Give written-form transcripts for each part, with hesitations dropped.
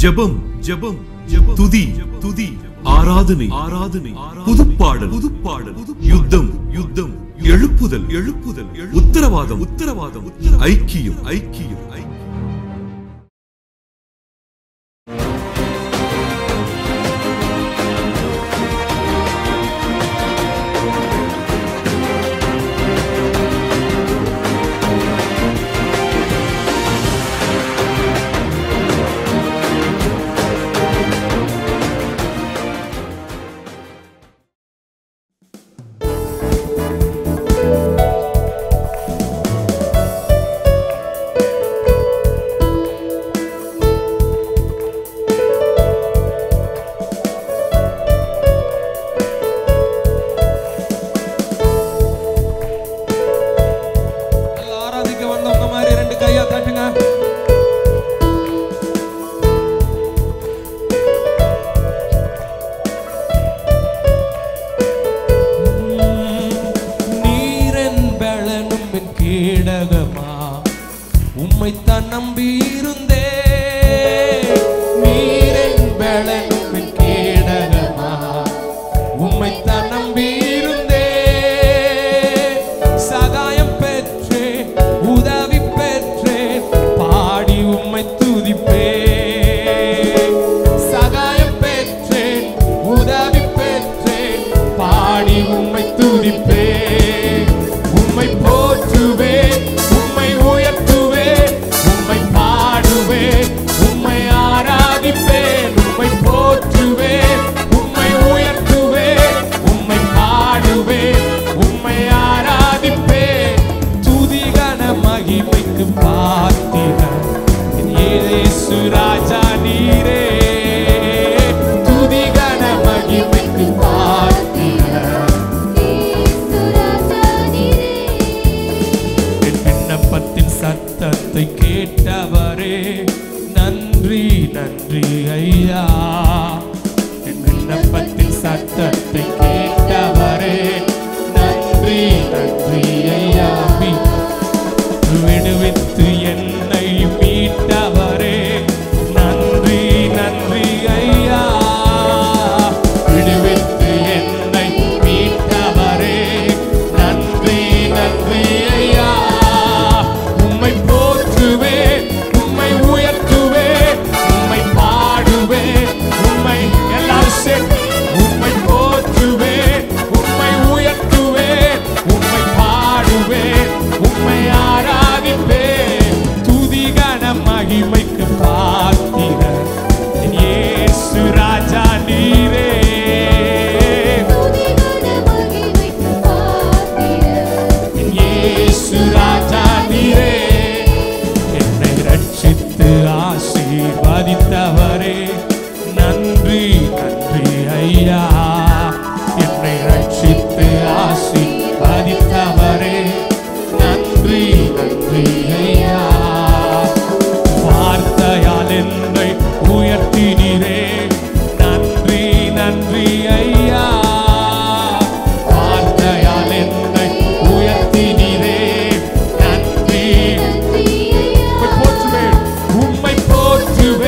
ஜெபம் ஜெபம் துதி துதி ஆராதனை ஆராதனை புதுப்பாடல் புதுப்பாடல் யுத்தம் யுத்தம் எழுப்புதல் எழுப்புதல் உத்தரவாதம் உத்தரவாதம் ஐக்கியம் ஐக்கியம் ஐக்கியம். உம்மை போற்றுவேன்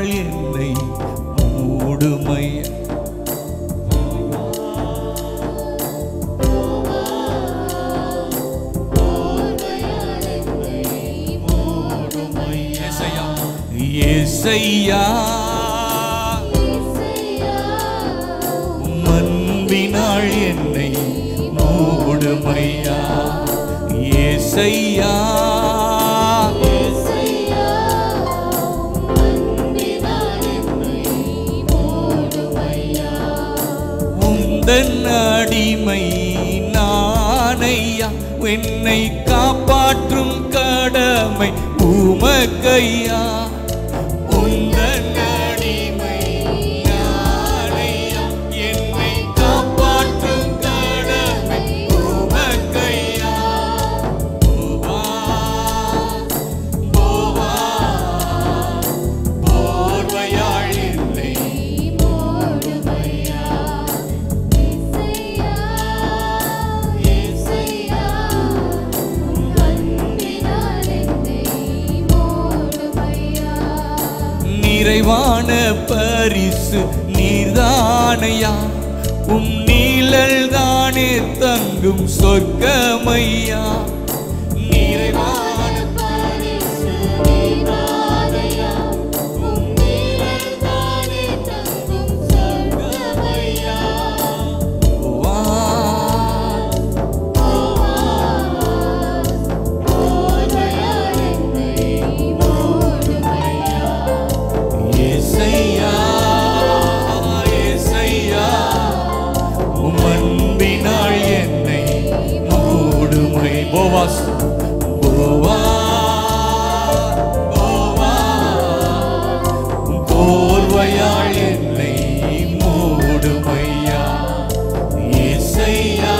அன்பினால் என்னை மூடுமையா. ஏசையா அன்பினால் என்னை மூடுமையா. ஏசையா உந்தன் அடிமை நானையா, என்னை காப்பாற்றும் கடமை உமக்கையா. உந்தன் அடிமை நானையா, என்னை காப்பாற்றும் கடமை உமக்கையா. போர்வையாள் என்னை நிறைவான பரிசு நீர்தானையா, நீழல் தானே தங்கும் சொர்க்கமையா. நிறைவான பரிசு நீர்தானையா, நீழல் தானே தங்கும் சொர்க்கமையா. அன்பினால் என்னை மூடுமை. போவாஸ் போர்வையாள் என்னை மூடுமையா. ஏசையா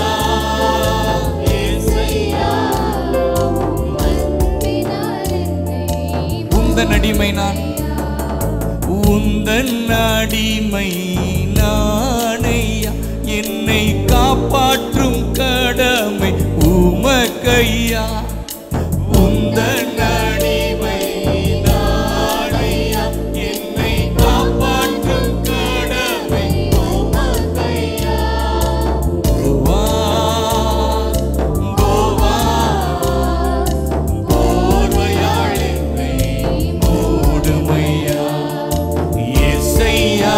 உந்தன் அடிமை நான், உந்தன் அடிமை நானையா, என்னை காப்பாற்றும் கடமை உமக்கையா. உந்தன் அடிமை நானையா, என்னை காப்பாற்றும் கடமை உமக்கையா. போர்வையாள் என்னை மூடுமையா. ஏசையா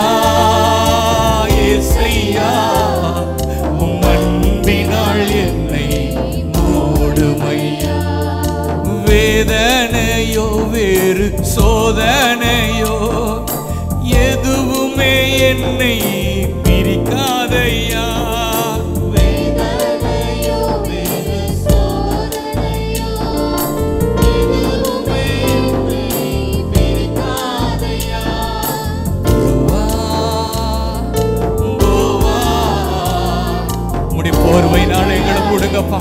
ஏசையா அன்பினால் என்னை மூடுமையா. வேதனையோ வேறு சோதனையோ எதுவுமே என்னை பிரிக்காதையா. வேதனையோ வேறு சோதனையோ எதுவுமே என்னை பிரிக்காதையா. போர்வை நாளைகளை மூடுங்கப்பா.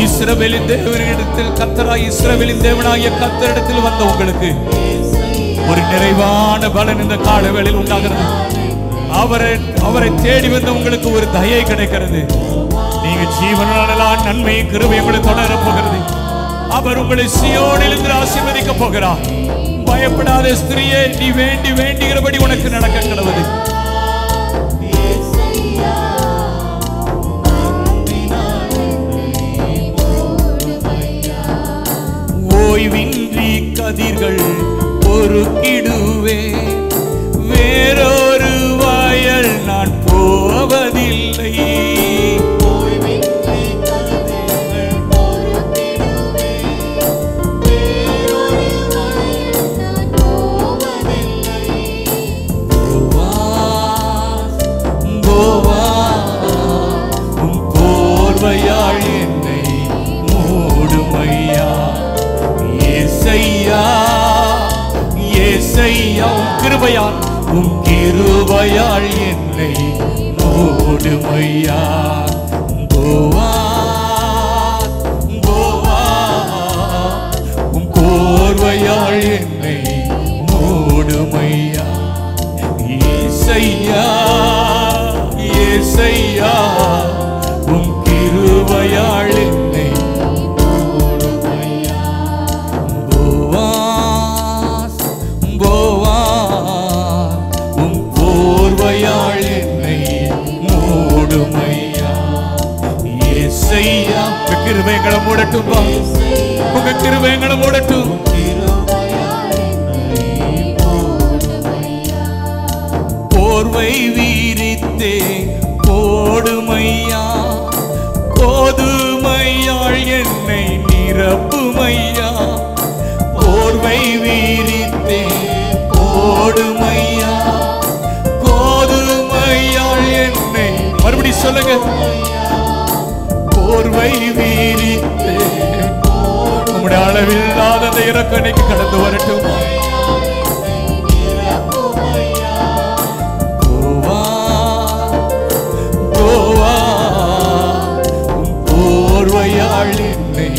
இஸ்ரவேலின் தேவனிடத்தில் கர்த்தராய் இஸ்ரவேலின் தேவனாகிய கர்த்தரிடத்தில் வந்த உங்களுக்கு ஒரு நிறைவான பலன் இந்த காலவேளையில் உண்டாகிறது. அவரை தேடி வந்த உங்களுக்கு ஒரு தயை கிடைக்கிறது. நீங்க ஜீவனாலெல்லாம் நன்மை கிருபை உங்களை தொடர போகிறது. அவர் உங்களை சீயோனிலிருந்து ஆசீர்வதிக்க போகிறார். பயப்படாத ஸ்திரியே, நீ வேண்டுகிறபடி உனக்கு நடக்க கடவுது. ஓய்வின்றி கதிர்கள் பொறுக்கிடுவே, வேறொரு வயல் நான் போவதில்லை. போர்வையாள் என்னை மூடுமையா. ஏசையா ஏசையா உம் கிருபையால் என்னை மூடுமையா. உம் போர்வையால் என்னை மூடுமையா. ஏசையா ஏசையா உம் கிருபையால் என்னை மூடுமையா. போவாஸ் மூடட்டும். உங்க கிருபை எங்களை மூடட்டும். போர்வை வீரித்தே போடுமையா, கோதுமையாள் என்னை நிரப்புமையா. போர்வை வீரித்தே போடுமையா, கோதுமையாள் என்னை. மறுபடி சொல்லுங்க. போர்வை வீரித்தே உங்களுடைய அளவில்லாத அந்த இறக்கணைக்கு கடந்து வரட்டும். போர்வையாள் என்னை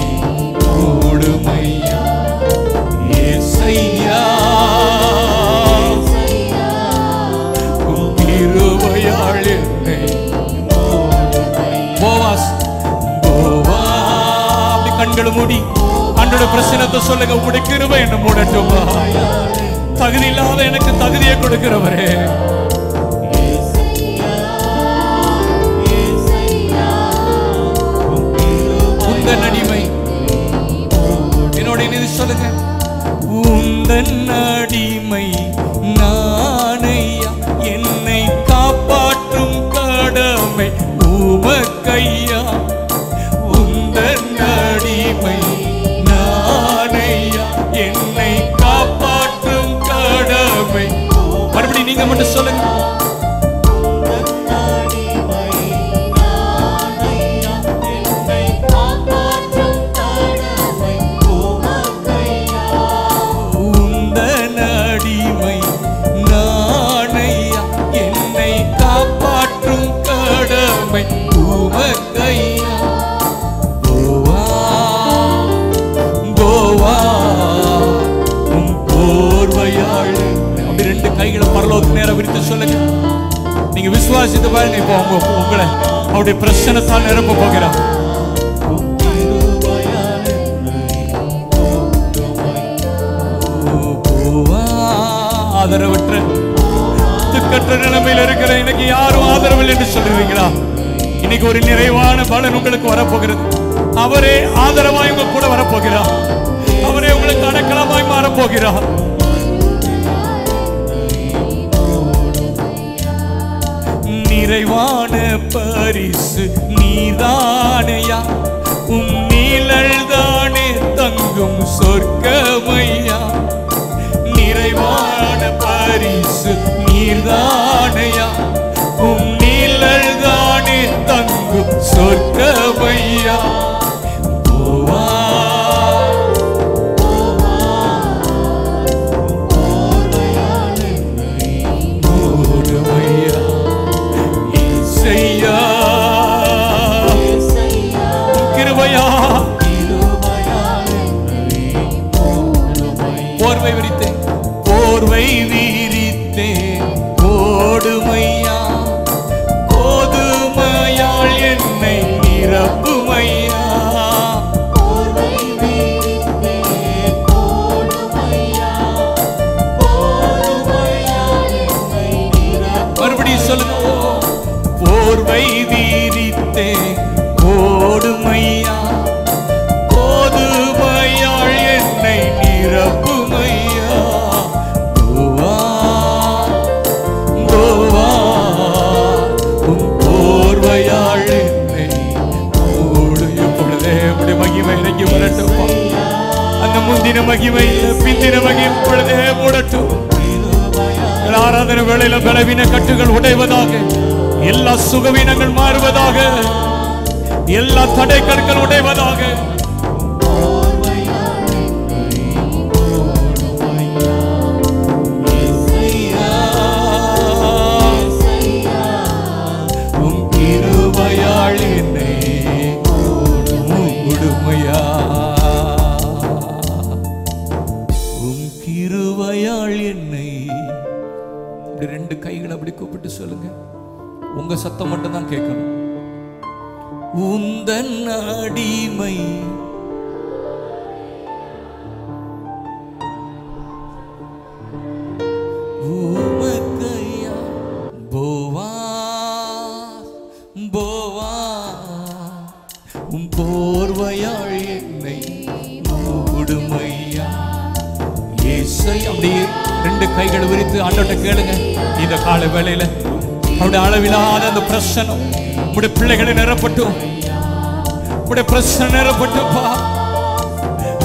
மூடுமையா, ஏசையா. கிருபையாள் என்னை போவாஸ் போவா. அப்படி கண்களை மூடி ஆண்டோட பிரச்சனத்தை சொல்லுங்க. உங்களுடைய கிருபை என்ன மூடட்டும். தகுதி இல்லாத எனக்கு தகுதியை கொடுக்கிறவரே, உந்தன் அடிமை. என்னோட இது சொல்லுங்க. உந்தன் அடிமை நானையா, என்னை காப்பாற்றும் கடமை உமக்கையா. உந்தன் அடிமை நானையா, என்னை காப்பாற்றும் கடமை. மறுபடியும் நீங்க மட்டும் சொல்லுங்க. கைகளை பரலோக நேரம் விரித்து சொல்லுங்க. நீங்க விசுவாசித்து பாருங்க. இப்போ உங்களை அவருடைய பிரச்சனத்தால் நிரப்ப போகிறார். ஆதரவற்ற திக்கற்ற நிலைமையில் இருக்கிற எனக்கு யாரும் ஆதரவில் என்று சொல்லுவீங்களா? இன்னைக்கு ஒரு நிறைவான பலன் உங்களுக்கு வரப்போகிறது. அவரே ஆதரவாய் உங்க கூட வரப்போகிறார். அவரே உங்களுக்கு அடைக்கலமாய் மாறப்போகிறார். நிறைவான பரிசு நீதானையா, உம் நீழல் தானே தங்கும் சொர்க்கமையா. நிறைவான பரிசு நீதானையா, உம் நீழல் தானே தங்கும் சொர்க்கமையா. போவா போர்வை விரித்தேன், போர்வை வீரித்தேன் போடுமையா, கோதுமையாள் என்னை நிரப்புமையா. மறுபடியும் சொல்லுங்க. போர்வை வீரித்தேன் போடுமையா, கோதுமையாள் என்னை நிரப்புமையா. கோவா கோவா உன் போர்வையாள் என்னை மூடு. இப்பொழுதே உடைய மகிமை இறங்கி வரட்டும். அந்த முந்தின மகிமை பிந்தின மகிமை இப்பொழுதே மூடட்டும். ஆராதனை வேளையில பலவீன கட்டுகள் உடைவதாக, எல்லா சுகவீனங்கள் மாறுவதாக, எல்லா தடைக்கற்கள் உடைவதாக. உம் கிருபையாள் என்னை மூடுமையா, உம் கிருபையாள் என்னை. ரெண்டு கைகளை அப்படி கூப்பிட்டு சொல்லுங்க. உங்க சத்தம் மட்டும் தான் கேட்கணும். உந்தன் அடிமை உமக்கையா. போவா போவா உம் போர்வையாள் மூடுமையா. இயேசை அப்படியே 2 கைகளை விரித்து ஆண்டவர்ட்ட கேளுங்க. இந்த கால வேளையில அவருடைய அளவிலாத அந்த பிரசன்னம் உங்களுடைய பிள்ளைகளை நிரப்பட்டும். உங்களுடைய பிரசன்னம் நிரப்பட்டும்பா.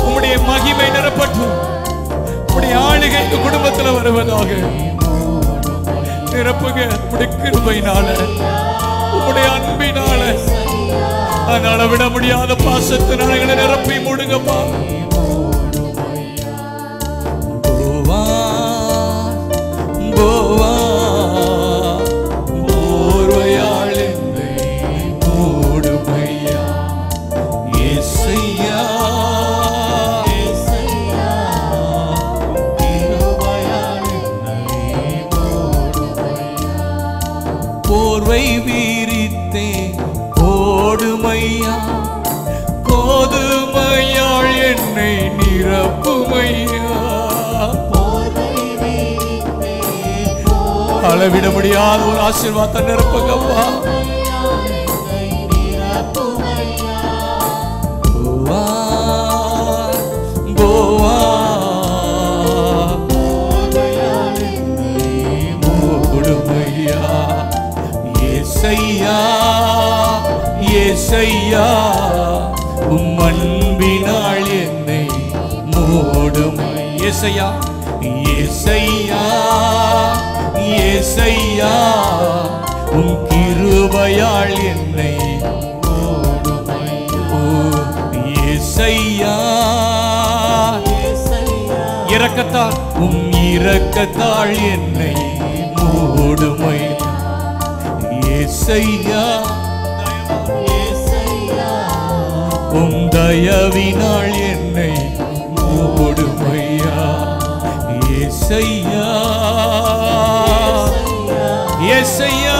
உங்களுடைய மகிமை நிரப்பட்டும். உங்களுடைய ஆளுகை இந்த குடும்பத்தில் வருவதாக நிரப்புங்க. உங்களுடைய கிருபையினால, உங்களுடைய அன்பினால, அதனால விட முடியாத பாசத்தினால எங்களை நிரப்பி மூடுங்கப்பா. போர்வை வீரித்தே ஓடுமையா, கோதுமையாள் என்னை நிரப்புமையா. அளவிட முடியாத ஒரு ஆசீர்வாதத்தை நிரப்புங்கப்பா. ஏசையா உம் அன்பினாள் என்னை மூடும். ஏசையா ஏசையா ஏசையா உம் கிருபையாள் என்னை மூடும். ஏசையா இரக்கத்தால் உம் இரக்கத்தாள் என்னை மூடுமை. ஏசையா உம் தயவினாள் என்னை மூடுமையா. ஏசையா ஏசையா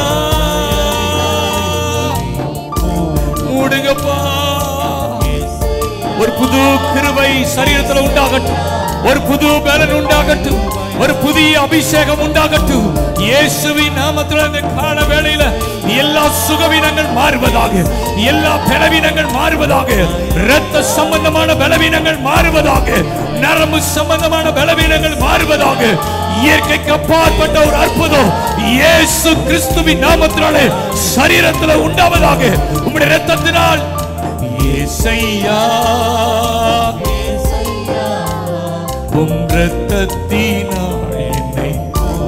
மூடுங்கப்பா. ஒரு புது கிருபை சரீரத்தில் உண்டாகட்டும். ஒரு புது பலன் உண்டாகட்டும். ஒரு புதிய அபிஷேகம் உண்டாகட்டும். இயேசுவின் நாமத்தில் இந்த கால வேளையில எல்லா சுகவீனங்கள் மாறுவதாக, எல்லா பலவீனங்கள் மாறுவதாக, இரத்த சம்பந்தமான பலவீனங்கள் மாறுவதாக, நரம்பு சம்பந்தமான பலவீனங்கள் மாறுவதாக. இயற்கைக்கு அப்பாற்பட்ட ஒரு அற்புதம் இயேசு கிறிஸ்துவின் நாமத்தினாலே சரீரத்தில் உண்டாவதாக. உம்முடைய இரத்தத்தினால் ஏசையா உம் இரத்தத்தினால் என்னை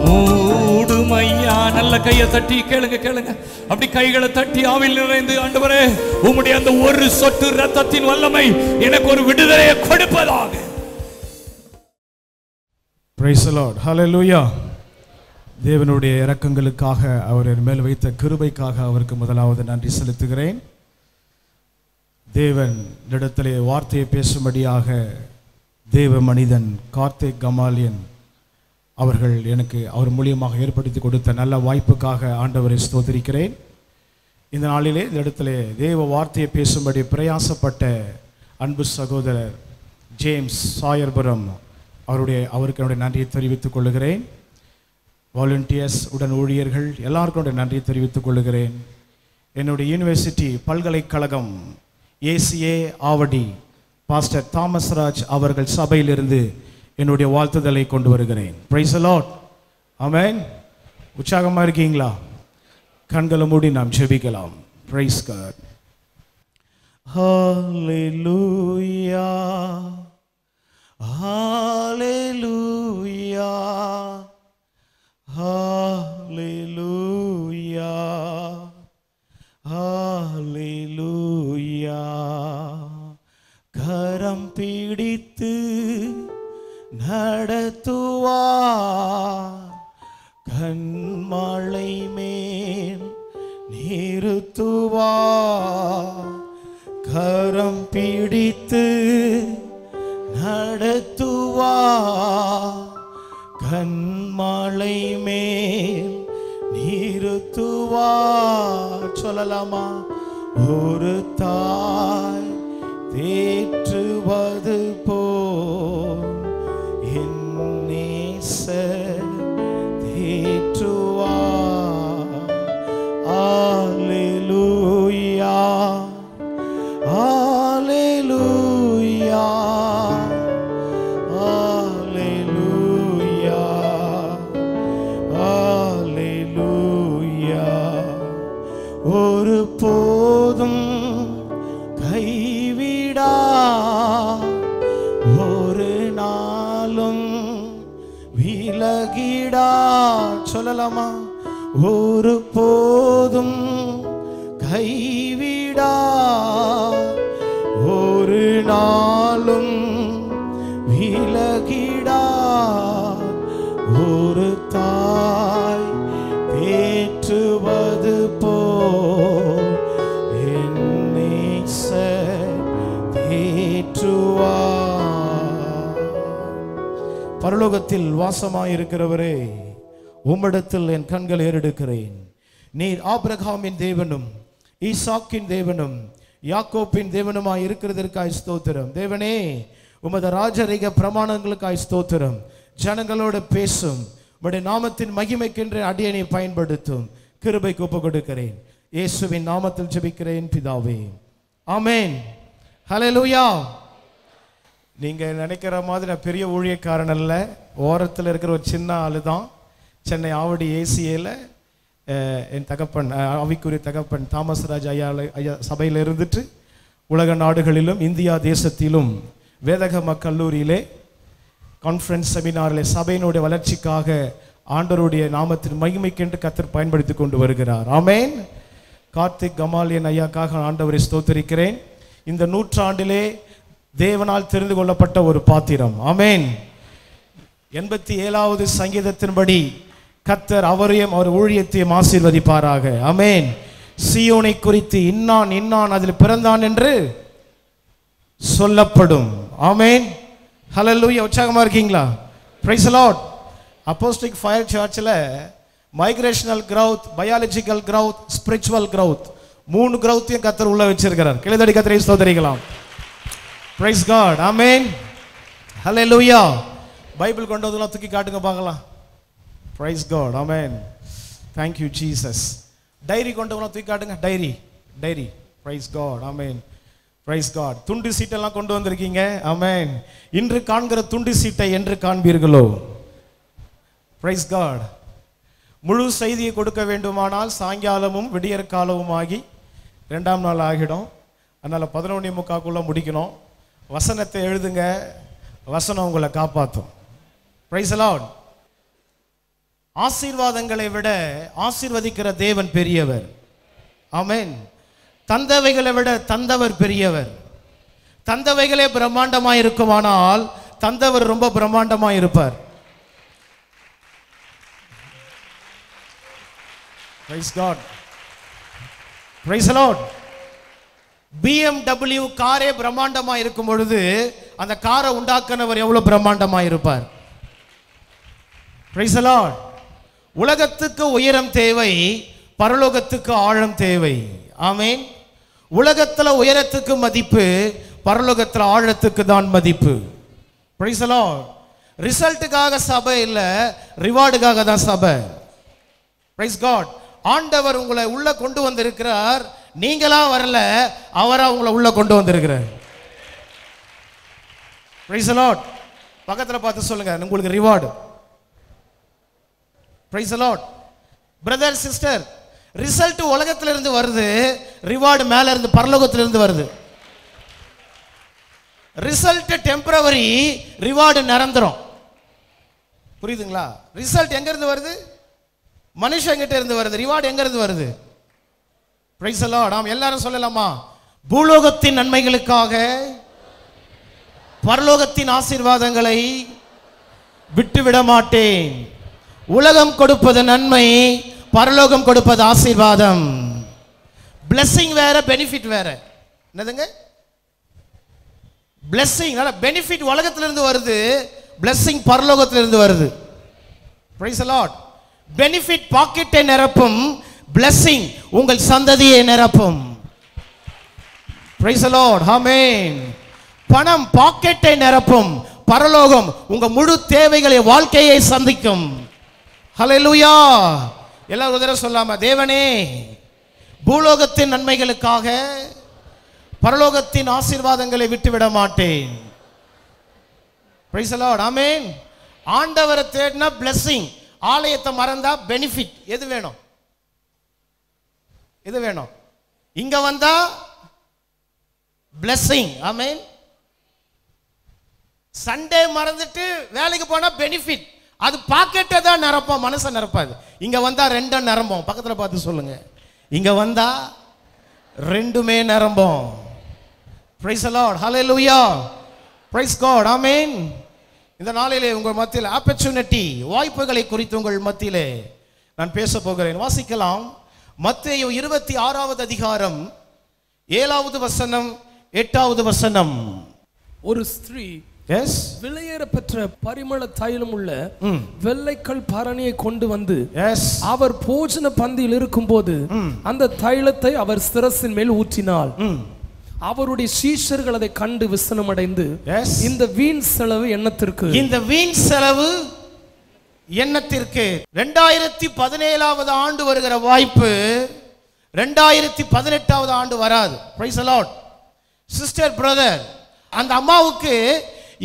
மூடுமையா. நல்ல கையை தட்டி கேளுங்க கேளுங்க. அப்படி கைகளை தட்டி ஆவியில் நிறைந்து, ஆண்டவரே உம்முடைய அந்த ஒரு சொட்டு இரத்தத்தின் வல்லமை எனக்கு ஒரு விடுதலையை கொடுப்பதாக. Praise the Lord. Hallelujah. தேவனுடைய இரக்கங்களுக்காக, அவர் என் மேல் வைத்த கிருபைக்காக அவருக்கு முதலாவது நன்றி செலுத்துகிறேன். தேவன் இடத்திலே வார்த்தையை பேசும்படியாக தேவ மனிதன் கார்த்திக் கமாலியன் அவர்கள் எனக்கு அவர் மூலியமாக ஏற்படுத்தி கொடுத்த நல்ல வாய்ப்புக்காக ஆண்டவரை ஸ்தோத்திரிக்கிறேன். இந்த நாளிலே இந்த இடத்துல தேவ வார்த்தையை பேசும்படி பிரயாசப்பட்ட அன்பு சகோதரர் ஜேம்ஸ் சாயர்புரம் அவருக்கு என்னுடைய நன்றியை தெரிவித்துக் கொள்கிறேன். வாலண்டியர்ஸ் உடன் ஊழியர்கள் எல்லாருக்கும் நன்றியை தெரிவித்துக் கொள்கிறேன். என்னுடைய யூனிவர்சிட்டி பல்கலைக்கழகம் ACA Avadi pastor Thomas Raj அவர்கள் சபையிலிருந்து என்னுடைய வாழ்த்துதலை கொண்டு வருகிறேன். Praise the Lord. ஆமென். உற்சாகமாக இருக்கீங்களா? கண்களை மூடி நாம் ஜெபிக்கலாம். Price God. ஹalleluya ஹalleluya ஹalleluya ஹalleluya. கரம் பிடித்து நடத்துவார், கண்மலை மேல் நிறுத்துவார். கரம் பிடித்து நடத்துவார், கண்மலை மேல் நிறுத்துவார். சொல்லலாமா? ஒரு தாய் தேற்றுவது போல் என் நேசர் தேற்றுவார். அல்லேலூயா அல்லேலூயா ஒரு நாளும் விலகிடா. சொல்லலாமா? ஒரு போதும் கைவிடா, ஒரு நாளும் விலகிடா. ஒரு தாய் தேற்றுவது போல் என் நேசர் தேற்றுவார். பரலோகத்தில் வாசமாயிருக்கிறவரே, உம்மிடத்தில் என் கண்கள் ஏறெடுக்கிறேன். நீர் ஆபிரகாமின் தேவனும் ஈசாக்கின் தேவனும் யாக்கோப்பின் தேவனுமாய் இருக்கிறதற்காய் ஸ்தோத்திரம். தேவனே, உமது ராஜரீக பிரமாணங்களுக்காய் ஸ்தோத்திரம். ஜனங்களோடு பேசும், உம்முடைய நாமத்தின் மகிமைக்கென்று அடியனை பயன்படுத்தும். கிருபைக்கு ஒப்பு கொடுக்கிறேன். இயேசுவின் நாமத்தில் ஜெபிக்கிறேன் பிதாவே, ஆமென். ஹல்லேலூயா. நீங்க நினைக்கிற மாதிரி நான் பெரிய ஊழியக்காரன் அல்ல. ஓரத்தில் இருக்கிற ஒரு சின்ன ஆளு தான். சென்னை ஆவடி ஏசிஏல என் தகப்பன், ஆவிக்குரிய தகப்பன் தாமஸ் ராஜ் ஐயா சபையில் இருந்துட்டு உலக நாடுகளிலும் இந்தியா தேசத்திலும் வேதகம கல்லூரியிலே கான்ஃபரன்ஸ் செமினாரில் சபையினுடைய வளர்ச்சிக்காக ஆண்டவருடைய நாமத்தின் மகிமைக்கென்று கர்த்தர் பயன்படுத்தி கொண்டு வருகிறார். ஆமென். கார்த்திக் கமாலியன் ஐயாக்காக ஆண்டவரை ஸ்தோத்திரிக்கிறேன். இந்த நூற்றாண்டிலே தேவனால் தெரிந்து கொள்ளப்பட்ட ஒரு பாத்திரம். ஆமென். 87வது சங்கீதத்தின்படி கர்த்தர் அவரையும் அவர் ஊழியத்தையும் ஆசீர்வதிப்பாராக. ஆமென். சீயோனை குறித்து இன்னான் இன்னான் அதில் பிறந்தான் என்று சொல்லப்படும். ஆமென். ஹல்லேலூயா. உற்சாகமா இருக்கீங்களா? Praise the Lord. Apostolic fire சர்ச்சில் migrational growth, biological growth, spiritual growth, 3 growthையும் கர்த்தர் உள்ள வச்சிருக்கிறார். கிளதடி கர்த்தரை ஸ்தோத்திரிக்கலாம். Praise God. Amen. Hallelujah. Bible கொண்டு வந்ததெல்லாம் தூக்கி காட்டுங்க பார்க்கலாம். Praise God. Amen. Thank you Jesus. Diary கொண்டு வந்ததெல்லாம் தூக்கி காட்டுங்க. Diary diary. Praise God. Amen. Praise God. துண்டு சீட்டெல்லாம் கொண்டு வந்திருக்கீங்க. ஆமென். இன்று காண்கிற துண்டு சீட்டை என்று காண்பீர்களோ? Price God. முழு செய்தியை கொடுக்க வேண்டுமானால் சாயங்காலமும் விடியற் காலமும் ஆகி 2ஆம் நாள் ஆகிடும். அதனால் 11:45 முடிக்கணும். வசனத்தை எழுதுங்க, வசனம் உங்களை காப்பாற்றும். Price the Lord. ஆசீர்வாதங்களை விட ஆசீர்வதிக்கிற தேவன் பெரியவர். ஆமென். தந்தவைகளை விட தந்தவர் பெரியவர். தந்தவைகளே பிரம்மாண்டமாக இருக்குமானால் தந்தவர் ரொம்ப பிரம்மாண்டமாக இருப்பார். Praise God. Praise the Lord. BMW காரே பிரம்மாண்டமா இருக்கும் பொழுது அந்த காரை உண்டாக்குனவர் எவ்வளவு பிரம்மாண்டமா இருப்பார். Praise the Lord. உலகத்துக்கு உயரம் தேவை, பரலோகத்துக்கு ஆழம் தேவை. ஆமென். உலகத்துல உயரத்துக்கு மதிப்பு, பரலோகத்துல ஆழத்துக்கு தான் மதிப்பு. Praise the Lord. ரிசல்ட்டுக்காக சபை இல்ல, ரிவார்டுக்காக தான் சபை. Praise God. ஆண்டவர் உங்களை உள்ள கொண்டு வந்திருக்கிறார். நீங்களா வரல, அவரா உங்களை உள்ள கொண்டு வந்திருக்கிறார். Praise the Lord. பக்கத்துல பார்த்து சொல்லுங்க, உங்களுக்கு reward. Praise the Lord. Brother sister, result உலகத்துல இருந்து வருது, ரிவார்டு மேல இருந்து பரலோகத்துல இருந்து வருது. ரிசல்ட் டெம்பரவரி, ரிவார்டு நிரந்தரம். புரியுதுங்களா? ரிசல்ட் எங்க இருந்து வருது? மனுஷங்கிட்ட இருந்து வருது. ரிவார்டு எங்க இருந்து வருது? Price the Lord. நாம் எல்லாரும் சொல்லலாமா? பூலோகத்தின் நன்மைகளுக்காக பரலோகத்தின் ஆசீர்வாதங்களை விட்டுவிட மாட்டேன். உலகம் கொடுப்பது நன்மை, பரலோகம் கொடுப்பது ஆசீர்வாதம். பிளெஸிங் வேற, பெனிஃபிட் வேற. என்னதுங்க? பிளெஸிங், பெனிஃபிட் உலகத்திலிருந்து வருது, பிளெஸிங் பரலோகத்திலிருந்து வருது. Price the Lord. பெனிஃபிட் பாக்கெட்டை நிரப்பும், பிளெஸிங் உங்கள் சந்ததியை நிரப்பும். Praise the Lord. ஆமென். பணம் பாக்கெட்டை நிரப்பும், பரலோகம் உங்க முழு தேவைகளை, வாழ்க்கையை சந்திக்கும். ஹல்லேலூயா. எல்லாரும் ஒரு தடவை சொல்லாம, தேவனே பூலோகத்தின் நன்மைகளுக்காக பரலோகத்தின் ஆசீர்வாதங்களை விட்டுவிட மாட்டேன். Praise the Lord. ஆமென். ஆண்டவரை தேடினா பிளெஸிங், ஆலயத்தை மறந்தா பெனிஃபிட். எது வேணும்? எது வேணும்? இங்க வந்தா பிளெஸிங். ஆமென். சண்டே மறந்துட்டு வேலைக்கு போனா பெனிஃபிட். அது பாக்கெட்டை தான் நிரப்போம், மனசை நிரப்பாது. இங்க வந்தா ரெண்டும் நிரம்பும். பக்கத்துல பார்த்து சொல்லுங்க, இங்க வந்தா ரெண்டுமே நிரம்பும். Praise the Lord, hallelujah, praise God, amen. இந்த நாளிலே உங்கள் மத்தியில் ஆப்பர்ச்சுனிட்டி, வாய்ப்புகளை குறித்து உங்கள் மத்தியிலே நான் பேச போகிறேன். வாசிக்கலாம். மத்தேயு 26வது அதிகாரம் 7வது வசனம் 8வது வசனம். ஒரு ஸ்திரீ விலையேற பெற்ற பரிமள தைலம் உள்ள வெள்ளைக்கல் பரணியை கொண்டு வந்து அவர் போஜன பந்தியில் இருக்கும் போது அந்த தைலத்தை அவர் சிரசின் மேல் ஊற்றினாள். அவருடைய சீஷர்கள் அதை கண்டு விசனமடைந்து, இந்த வீண் செலவு எண்ணத்திற்கு, இந்த வீண் செலவு எண்ணத்திற்கு. 2017வது ஆண்டு வருகிற வாய்ப்பு 2018வது ஆண்டு வராது. Praise the Lord. Sister, brother, அந்த அம்மாவுக்கு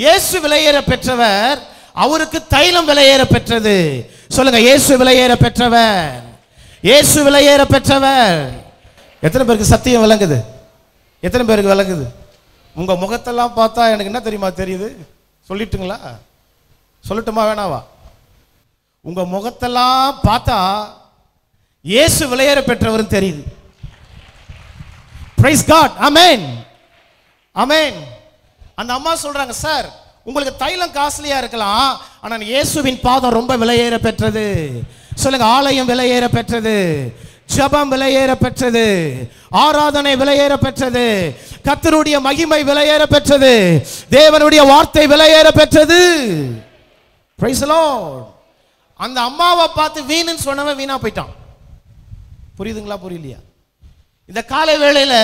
இயேசு விலையேற பெற்றவர், அவருக்கு தைலம் விலையேற பெற்றது. சொல்லுங்க, இயேசு விலையேற பெற்றவர், இயேசு விலையேற பெற்றவர். எத்தனை பேருக்கு சத்தியம் விளங்குது? எத்தனை பேருக்கு விளங்குது? உங்க முகத்தெல்லாம் பார்த்தா எனக்கு என்ன தெரியுமா தெரியுது? சொல்லிட்டுங்களா? சொல்லட்டுமா வேணாவா? உங்க முகத்தெல்லாம் பார்த்தா இயேசு விலையேற பெற்றவர் தெரியுது. Praise God, amen, amen. அந்த அம்மா சொல்றாங்க, சார் உங்களுக்கு தைலம் காஸ்ட்லியா இருக்கலாம், ஆனால் இயேசுவின் பாதம் ரொம்ப விலையேற பெற்றது. சொல்லுங்க, ஆலயம் விலையேற பெற்றது, ஜெபம் விலையேற பெற்றது, ஆராதனை விலையேற பெற்றது, கர்த்தருடைய மகிமை விலையேற பெற்றது, தேவனுடைய வார்த்தை விலையேற பெற்றது. Praise the Lord. அந்த அம்மாவை பார்த்து வீணுன்னு சொன்னவன் வீணா போயிட்டான். புரியுதுங்களா? புரியலையா? இந்த காலை வேளையில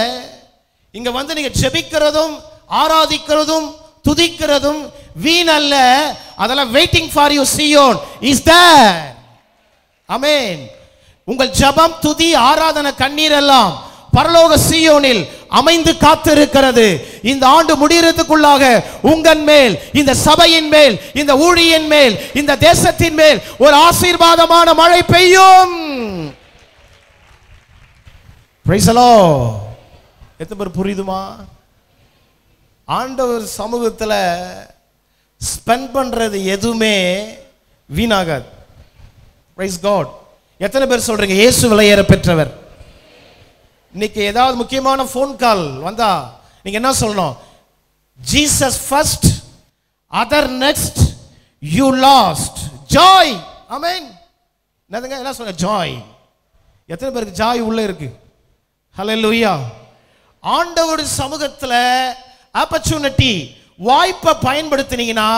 இங்க வந்து நீங்க ஜெபிக்கிறதும் ஆராதிக்கிறதும் துதிக்கிறதும் வீண் அல்ல. அதெல்லாம் waiting for you Zion is there. Amen. உங்கள் ஜெபம், துதி, ஆராதனை, கண்ணீர் எல்லாம் பரலோக சீயோனில் அமைந்து காத்திருக்கிறது. இந்த ஆண்டு முடிகிறதுக்குள்ளாக உங்கள் மேல், இந்த சபையின் மேல், இந்த ஊழியின் மேல், இந்த தேசத்தின் மேல் ஒரு ஆசீர்வாதமான மழை பெய்யும். Praise the Lord. எத்தனை பேர் புரியுதுமா? ஆண்டவர் சமூகத்தில் ஸ்பெண்ட் பண்றது எதுவுமே வீணாகாது. Praise God. எத்தனை பேர் சொல்றீங்க இயேசு விலையேற பெற்றவர்? இன்னைக்கு ஏதாவது முக்கியமான ஃபோன் கால் வந்தா நீங்க என்ன சொல்லணும்? Jesus first, other next, you last. Joy. Amen. என்னதுங்க? என்ன சொல்லுங்க? ஜாய். எத்தனை பேருக்கு ஜாய் உள்ள இருக்கு? ஹல்லேலூயா. ஆண்டவர் சமூகத்துல ஆப்பர்ச்சுனிட்டி, வாய்ப்பை பயன்படுத்தினீங்கன்னா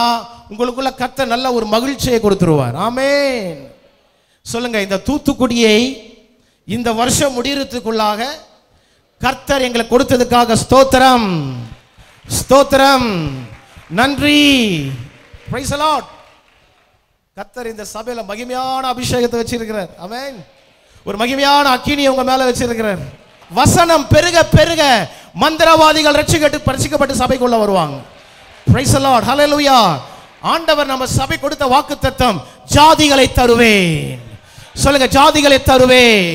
உங்களுக்குள்ள கர்த்தர் நல்ல ஒரு மகிழ்ச்சியை கொடுத்துருவார். ஆமென். சொல்லுங்க, இந்த தூத்துக்குடியை இந்த வருஷம் முடிகிறதுக்குள்ளாக கர்த்தர் எங்களுக்கு கொடுத்ததுக்காக ஸ்தோத்திரம், ஸ்தோத்திரம், நன்றி. Praise the Lord. கர்த்தர் இந்த சபையில மகிமையான அபிஷேகத்தை வச்சிருக்கிறார். ஆமென். ஒரு மகிமையான அக்கினியை உங்க மேல வச்சிருக்கிறார். வசனம் பெருக பெருக மந்திரவாதிகள் ரட்சிக்கப்பட்டு சபைக்குள்ள வருவாங்க. Praise the Lord, hallelujah. ஆண்டவர் நம்ம சபை கொடுத்த வாக்குத்தத்தம், ஜாதிகளை தருவேன். சொல்லுங்க, ஜாதிகளை தருவேன்.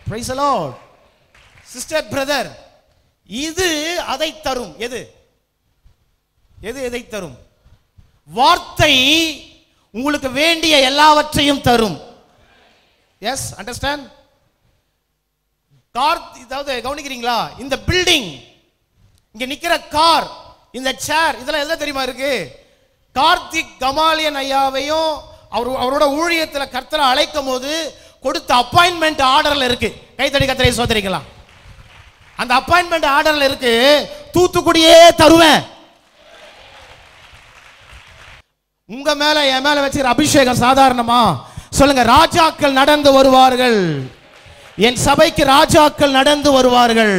Praise the Lord. Sister, brother, இது அதை தரும். எது எது எதை தரும்? வார்த்தை உங்களுக்கு வேண்டிய எல்லாவற்றையும் தரும். S, understand? கார், இதாவது கவனிக்கிறீங்களா? இந்த பில்டிங், இங்க நிக்கிற கார், இந்த சேர், இதெல்லாம் எல்லாம் தெரியுமா இருக்கு? கார்த்திக் கமாலியன் ஐயாவையும் அவரோட ஊழியத்தில் கர்த்தரை அழைக்கும் போது கொடுத்த அப்பாயின்மெண்ட் ஆர்டர்ல இருக்கு. கைத்தடி கர்த்தரை சோதரிக்கலாம். அந்த அப்பாயின்மெண்ட் ஆர்டர்ல இருக்கு, தூத்துக்குடியே தருவேன். உங்க மேல என் மேல வச்சிருக்கிற அபிஷேகம் சாதாரணமா? சொல்லுங்க, ராஜாக்கள் நடந்து வருவார்கள். என் சபைக்கு ராஜாக்கள் நடந்து வருவார்கள்,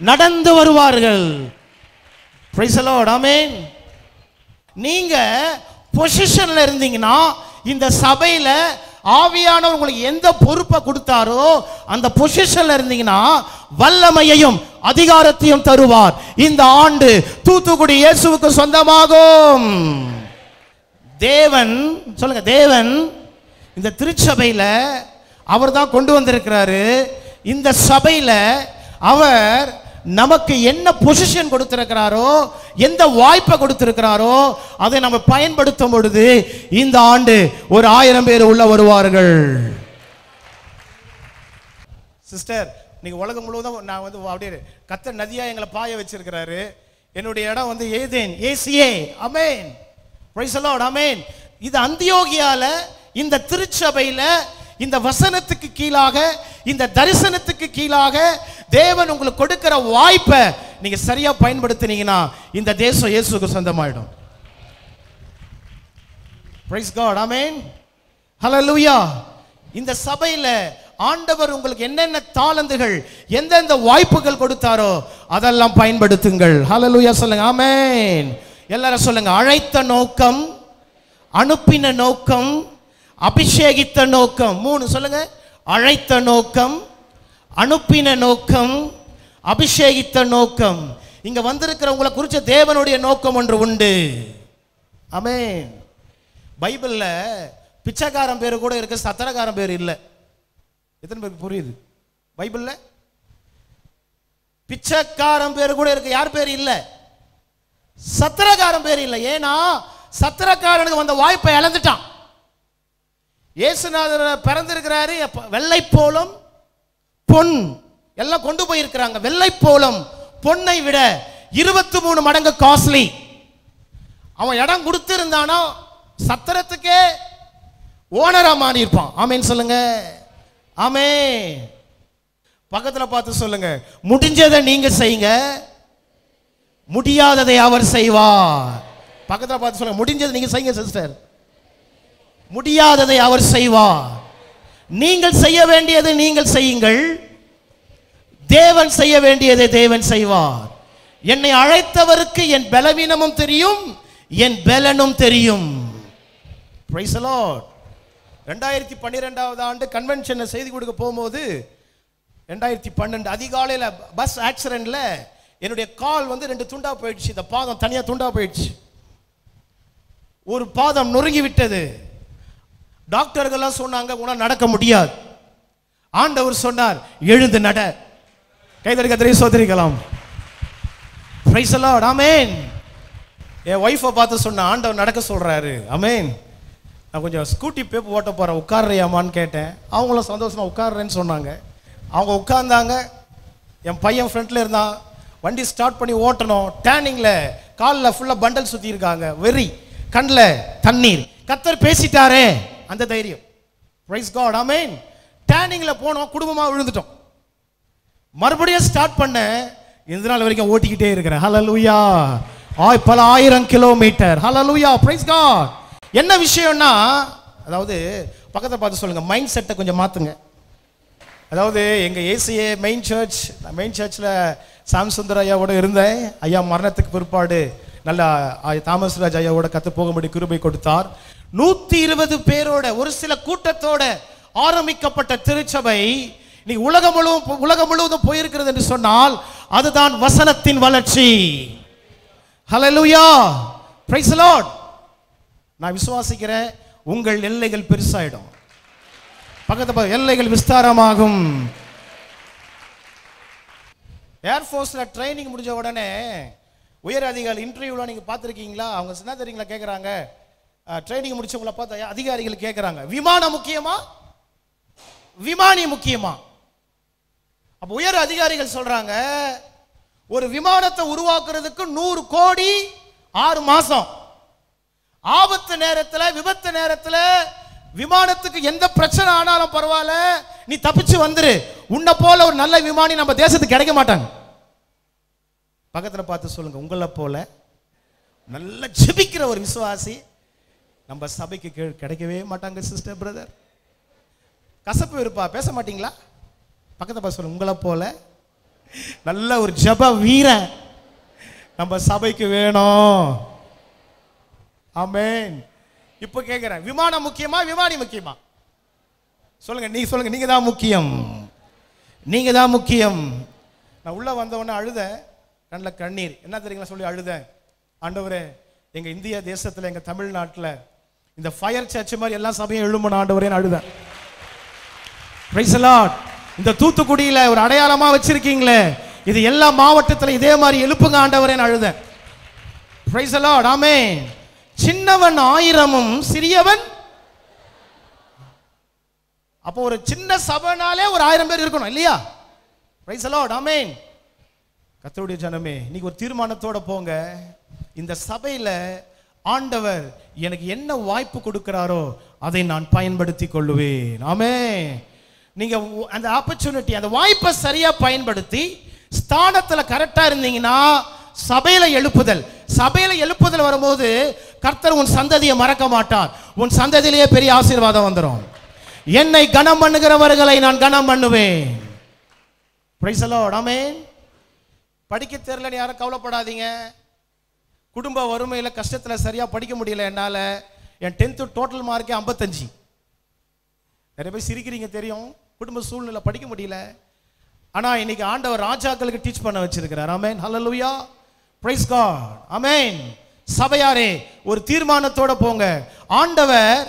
நடந்து வருவார்கள். Praise the Lord, ஆமென். நீங்க பொசிஷன்ல இருந்தீங்கன்னா, இந்த சபையில ஆவியானவர் உங்களுக்கு எந்த பொறுப்பை கொடுத்தாரோ அந்த பொசிஷன்ல இருந்தீங்கன்னா வல்லமையையும் அதிகாரத்தையும் தருவார். இந்த ஆண்டு தூத்துக்குடி இயேசுவுக்கு சொந்தமாகும். தேவன், சொல்லுங்க, தேவன் இந்த திருச்சபையில அவர் தான் கொண்டு வந்திருக்கிறாரு. இந்த சபையில அவர் நமக்கு என்ன பொசிஷன் கொடுத்திருக்கிறாரோ, எந்த வாய்ப்பை கொடுத்திருக்கிறாரோ அதை நம்ம பயன்படுத்தும் பொழுது இந்த ஆண்டு ஒரு 1000 பேர் உள்ள வருவார்கள். சிஸ்டர், நீங்க உலகம் முழுவதும் நான் வந்து அப்படியே கர்த்தர் நதியா எங்களை பாய வச்சிருக்கிறாரு. என்னுடைய இடம் வந்து ஏதேன், ஏசியே. Amen. Praise the Lord. Amen. இது அந்தியோகியால, இந்த திருச்சபையில, இந்த வசனத்துக்கு கீழாக, இந்த தரிசனத்துக்கு கீழாக தேவன் உங்களுக்கு கொடுக்கிற வாய்ப்பை நீங்க சரியா பயன்படுத்தினீங்கன்னா இந்த தேசம் இயேசுவுக்கு சொந்தமாயிடும். Price God. ஆமென். ஹல்லேலூயா. இந்த சபையில ஆண்டவர் உங்களுக்கு என்னென்ன தாளந்துகள், எந்தெந்த வாய்ப்புகள் கொடுத்தாரோ அதெல்லாம் பயன்படுத்துங்கள். ஹல்லேலூயா சொல்லுங்க. ஆமென். எல்லாரும் சொல்லுங்க. அழைத்த நோக்கம், அனுப்பின நோக்கம், அபிஷேகித்த நோக்கம். 3 சொல்லுங்க. அழைத்த நோக்கம், அனுப்பின நோக்கம், அபிஷேகித்த நோக்கம். இங்க வந்திருக்கிறவங்களை குறிச்ச தேவனுடைய நோக்கம் ஒன்று உண்டு. ஆமென். பைபிள்ல பிச்சைக்காரன் பேரு கூட இருக்கு, சத்திரக்காரன் பேர் இல்லை. எத்தனை பேருக்கு புரியுது? பைபிள்ல பிச்சைக்காரன் பேரு கூட இருக்கு, யார் பேர் இல்லை? சத்திரக்காரன் பேர் இல்லை. ஏன்னா சத்திரக்காரனுக்கு வந்த வாய்ப்பை இழந்துட்டான். இயேசுநாதர் பிறந்திருக்கிறாரு. வெள்ளை போலம் பொன் எல்லாம் கொண்டு போயிருக்கிறாங்க. வெள்ளை போலம் பொன்னை விட 23 மடங்கு காஸ்ட்லி. அவன் இடம் கொடுத்து இருந்தானா சத்திரத்துக்கே ஓனரா மாறி இருப்பான். ஆமேன் சொல்லுங்க. ஆமென். பக்கத்துல பார்த்து சொல்லுங்க. முடிஞ்சதை நீங்க செய்யுங்க, முடியாததை அவர் செய்வார். பக்கத்துல பார்த்து சொல்லுங்க. முடிஞ்சதை நீங்க செய்யுங்க சிஸ்டர், முடியாததை அவர் செய்வார். நீங்கள் செய்ய வேண்டியதை நீங்கள் செய்யுங்கள், தேவன் செய்ய வேண்டியதை தேவன் செய்வார். என்னை அழைத்தவருக்கு என் பலவீனமும் தெரியும், என் பலனும் தெரியும். Price the Lord. 2012 ஆண்டு கன்வென்ஷனை செய்தி கொடுக்க போகும்போது 2012 அதிகாலையில் பஸ் ஆக்சிடென்ட்ல என்னுடைய கால் வந்து 2 துண்டா போயிடுச்சு. இந்த பாதம் தனியா துண்டா போயிடுச்சு. ஒரு பாதம் நொறுங்கி விட்டது. டாக்டர்கள்லாம் சொன்னாங்க உன்னால் நடக்க முடியாது. ஆண்டவர் சொன்னார் எழுந்து நட. கைதடி கத்திரை சோதரிக்கலாம். Praise the Lord. ஆமென். என் ஒய்ஃபை பார்த்து சொன்ன ஆண்டவர் நடக்க சொல்றாரு. ஆமென். நான் கொஞ்சம் ஸ்கூட்டி பேப்பு ஓட்ட போகிறேன், உட்கார்றியாமான்னு கேட்டேன். அவங்களும் சந்தோஷமாக உட்கார்றேன்னு சொன்னாங்க. அவங்க உட்கார்ந்தாங்க. என் பையன் ஃப்ரண்ட்டில் இருந்தான். வண்டி ஸ்டார்ட் பண்ணி ஓட்டணும். டேர்னிங்கில் காலில் ஃபுல்லாக பண்டல் சுற்றி இருக்காங்க. வெறி, கண்ணில் தண்ணீர். கர்த்தர் பேசிட்டாரே அந்த தைரியம். Price God. ஆமென். டேர்னிங்கில் போனோம், குடும்பமாக விழுந்துட்டோம். மறுபடியும் ஸ்டார்ட் பண்ண இந்த நாள் வரைக்கும் ஓட்டிக்கிட்டே இருக்கிறேன். ஹல்லேலூயா. பல 1000 கிலோமீட்டர். ஹல்லேலூயா. Praise God. என்ன விஷயம்னா, அதாவது பக்கத்தை பார்த்து சொல்லுங்க, மைண்ட் செட்டை கொஞ்சம் மாத்துங்க. அதாவது எங்க ஏசிஏ மெயின் சர்ச்சில் சாம் சுந்தர் ஐயாவோட இருந்தேன். ஐயா மரணத்துக்கு பிற்பாடு நல்ல தாமஸ் ராஜ் ஐயாவோட கத்து போகும்படி கிருபை கொடுத்தார். 120 பேரோட ஒரு சில கூட்டத்தோட ஆரம்பிக்கப்பட்ட திருச்சபை இன்னைக்கு உலகம் முழுவதும் போயிருக்கிறது என்று சொன்னால் அதுதான் வசனத்தின் வளர்ச்சி. ஹல்லேலூயா. Praise the Lord. நான் விசுவாசிக்கிறேன் உங்கள் எல்லைகள் பெருசாயிடும். பக்கத்து எல்லைகள் விஸ்தாரமாகும். ஏர்ஃபோர்ஸ்ல ட்ரைனிங் முடிஞ்ச உடனே உயர் அதிகாரி இன்டர்வியூல நீங்க பார்த்துருக்கீங்களா? அவங்க என்ன தெரியுங்களா கேட்குறாங்க, ட்ரைனிங் முடிச்சவங்களை பார்த்து அதிகாரிகள் கேட்குறாங்க, விமானம் முக்கியமா விமானி முக்கியமா? அப்போ உயர் அதிகாரிகள் சொல்றாங்க, ஒரு விமானத்தை உருவாக்குறதுக்கு 100 கோடி 6 மாசம். ஆபத்து நேரத்தில், விபத்து நேரத்தில் விமானத்துக்கு எந்த பிரச்சனை ஆனாலும் பரவாயில்ல, நீ தப்பிச்சு வந்துரு. உன்னை போல ஒரு நல்ல விமானி நம்ம தேசத்துக்கு கிடைக்க மாட்டாங்க. பக்கத்தில் பார்த்து சொல்லுங்க, உங்களை போல நல்ல ஜெபிக்கிற ஒரு விசுவாசி நம்ம சபைக்கு கிடைக்கவே மாட்டாங்க. சிஸ்டர் பிரதர், கசப்பு இருப்பா, பேச மாட்டீங்களா? பக்கத்தை பார்த்து சொல்லுங்க, உங்களை போல நல்ல ஒரு ஜெப வீரன் நம்ம சபைக்கு வேணும். ஆமென். இப்போ கேட்கிறேன், விமானம் முக்கியமா விமானி முக்கியமா? சொல்லுங்க, நீங்க சொல்லுங்க. நீங்க தான் முக்கியம், நீங்க தான் முக்கியம். நான் உள்ள வந்த உடனே அழுதேன், கண்ணில் கண்ணீர். என்ன தெரியுங்களா சொல்லி அழுதேன், ஆண்டவரே எங்க இந்திய தேசத்துல, எங்க தமிழ்நாட்டில் இந்த ஃபயர் சர்ச் மாதிரி எல்லா சபையும் எழும்பணும் ஆண்டவரேன்னு அழுதேன். Price the lord. இந்த தூத்துக்குடியில ஒரு அடையாளமா வச்சிருக்கீங்களே, இது எல்லா மாவட்டத்தில் இதே மாதிரி எழுப்புங்க ஆண்டவரே அழுத. Praise the Lord. ஆமென். சின்னவன் 1000ம் சிறியவன். அப்போ ஒரு சின்ன சபைனாலே ஒரு 1000 பேர் இருக்கணும் இல்லையா? Praise the Lord. ஆமென். கர்த்தருடைய ஜனமே, இன்னைக்கு ஒரு தீர்மானத்தோட போங்க. இந்த சபையில ஆண்டவர் எனக்கு என்ன வாய்ப்பு கொடுக்கிறாரோ அதை நான் பயன்படுத்தி கொள்ளுவேன். ஆமென். நீங்க அந்த ஆப்பர்ச்சுனிட்டி, அந்த வாய்ப்பை சரியா பயன்படுத்தி ஸ்தானத்துல கரெக்டா இருந்தீங்கன்னா சபையில எழுப்புதல் வரும்போது கர்த்தர் உன் சந்ததியை மறக்க மாட்டார். உன் சந்ததியிலேயே பெரிய ஆசீர்வாதம் வந்துடும். என்னை கனம் பண்ணுகிறவர்களை நான் கனம் பண்ணுவேன். Praise the Lord. ஆமென். படிக்க தெரியலன்னு யாரும் கவலைப்படாதீங்க. குடும்ப வறுமையில் கஷ்டத்தில் சரியா படிக்க முடியல என்னால. என் 10th டோட்டல் மார்க்கே 55. நிறைய பேர் சிரிக்கிறீங்க தெரியும். குடும்ப சூழ்நிலை படிக்க முடியல. ஆனா இன்னைக்கு ஆண்டவர் ராஜாக்களுக்கு டீச் பண்ண வச்சிருக்கிறார். ஆமென். ஹல்லேலூயா. Praise God. ஆமென். சபையாரே, ஒரு தீர்மானத்தோட போங்க. ஆண்டவர்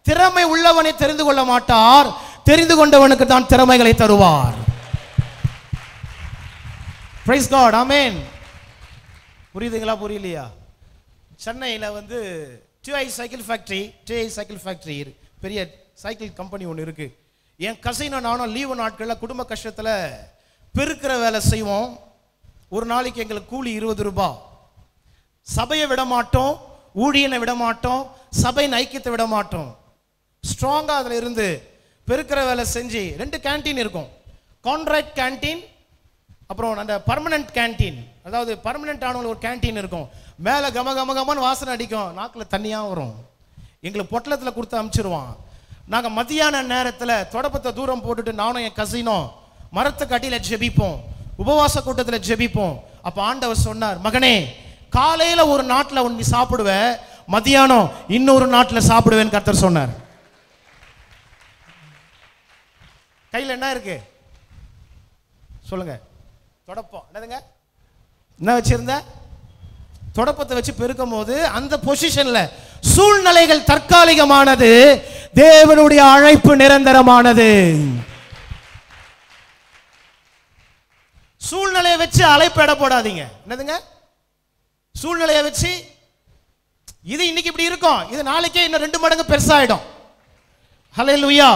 திறமை உள்ளவனை தெரிந்து கொள்ள மாட்டார், தெரிந்து கொண்டவனுக்கு தான் திறமைகளை தருவார். Praise God. ஆமென். புரியுதுங்களா? புரியலையா? சென்னையில் வந்து டிஐ சைக்கிள் ஃபேக்டரி பெரிய சைக்கிள் கம்பெனி ஒன்று இருக்கு. என் கசினும் நானும் லீவு நாட்களில் குடும்ப கஷ்டத்தில் பெருக்கிற வேலை செய்வோம். ஒரு நாளைக்கு எங்களுக்கு கூலி 20 ரூபாய். சபையை விட மாட்டோம், ஊழியனை விட மாட்டோம், சபையின் ஐக்கியத்தை விட மாட்டோம். ஸ்ட்ராங்காக அதில் இருந்து பெருக்கிற வேலை செஞ்சு 2 கேன்டீன் இருக்கும். கான்ட்ராக்ட் கேன்டீன், அப்புறம் அந்த பர்மனன்ட் கேன்டீன். அதாவது பர்மனன்ட் ஆனவங்களுக்கு ஒரு கேன்டீன் இருக்கும். மேலே கமகமன்னு வாசனை அடிக்கும், நாக்கில் தண்ணியாக வரும். எங்களுக்கு பொட்டலத்தில் கொடுத்து அனுப்பிச்சிருவான். நாங்கள் மத்தியான நேரத்தில் தொடப்பத்தை தூரம் போட்டுட்டு நானும் என் கசினும் மரத்துக்கு அடியில் ஜெபிப்போம், உபவாச கூட்டத்தில் ஜெபிப்போம். அப்போ ஆண்டவர் சொன்னார், மகனே, காலையில் ஒரு நாட்டில் நீ சாப்பிடுவ, மத்தியானம் இன்னொரு நாட்டில் சாப்பிடுவேன்னு கர்த்தர் சொன்னார். கையில் என்ன இருக்கு சொல்லுங்க? தொடப்பம். என்னதுங்க? என்ன வச்சிருந்த? தொடப்பத்தை வச்சு பெருக்கும் போது அந்த பொசிஷன்ல சூழ்நிலைகள் தற்காலிகமானது, தேவனுடைய அழைப்பு நிரந்தரமானது. சூழ்நிலையை வச்சு அழைப்பு எடை போடாதீங்க. என்னதுங்க? சூழ்நிலையை வச்சு இது இன்னைக்கு இப்படி இருக்கும், இது நாளைக்கே இன்னும் 2 மடங்கு பெருசாயிடும். ஹல்லேலூயா.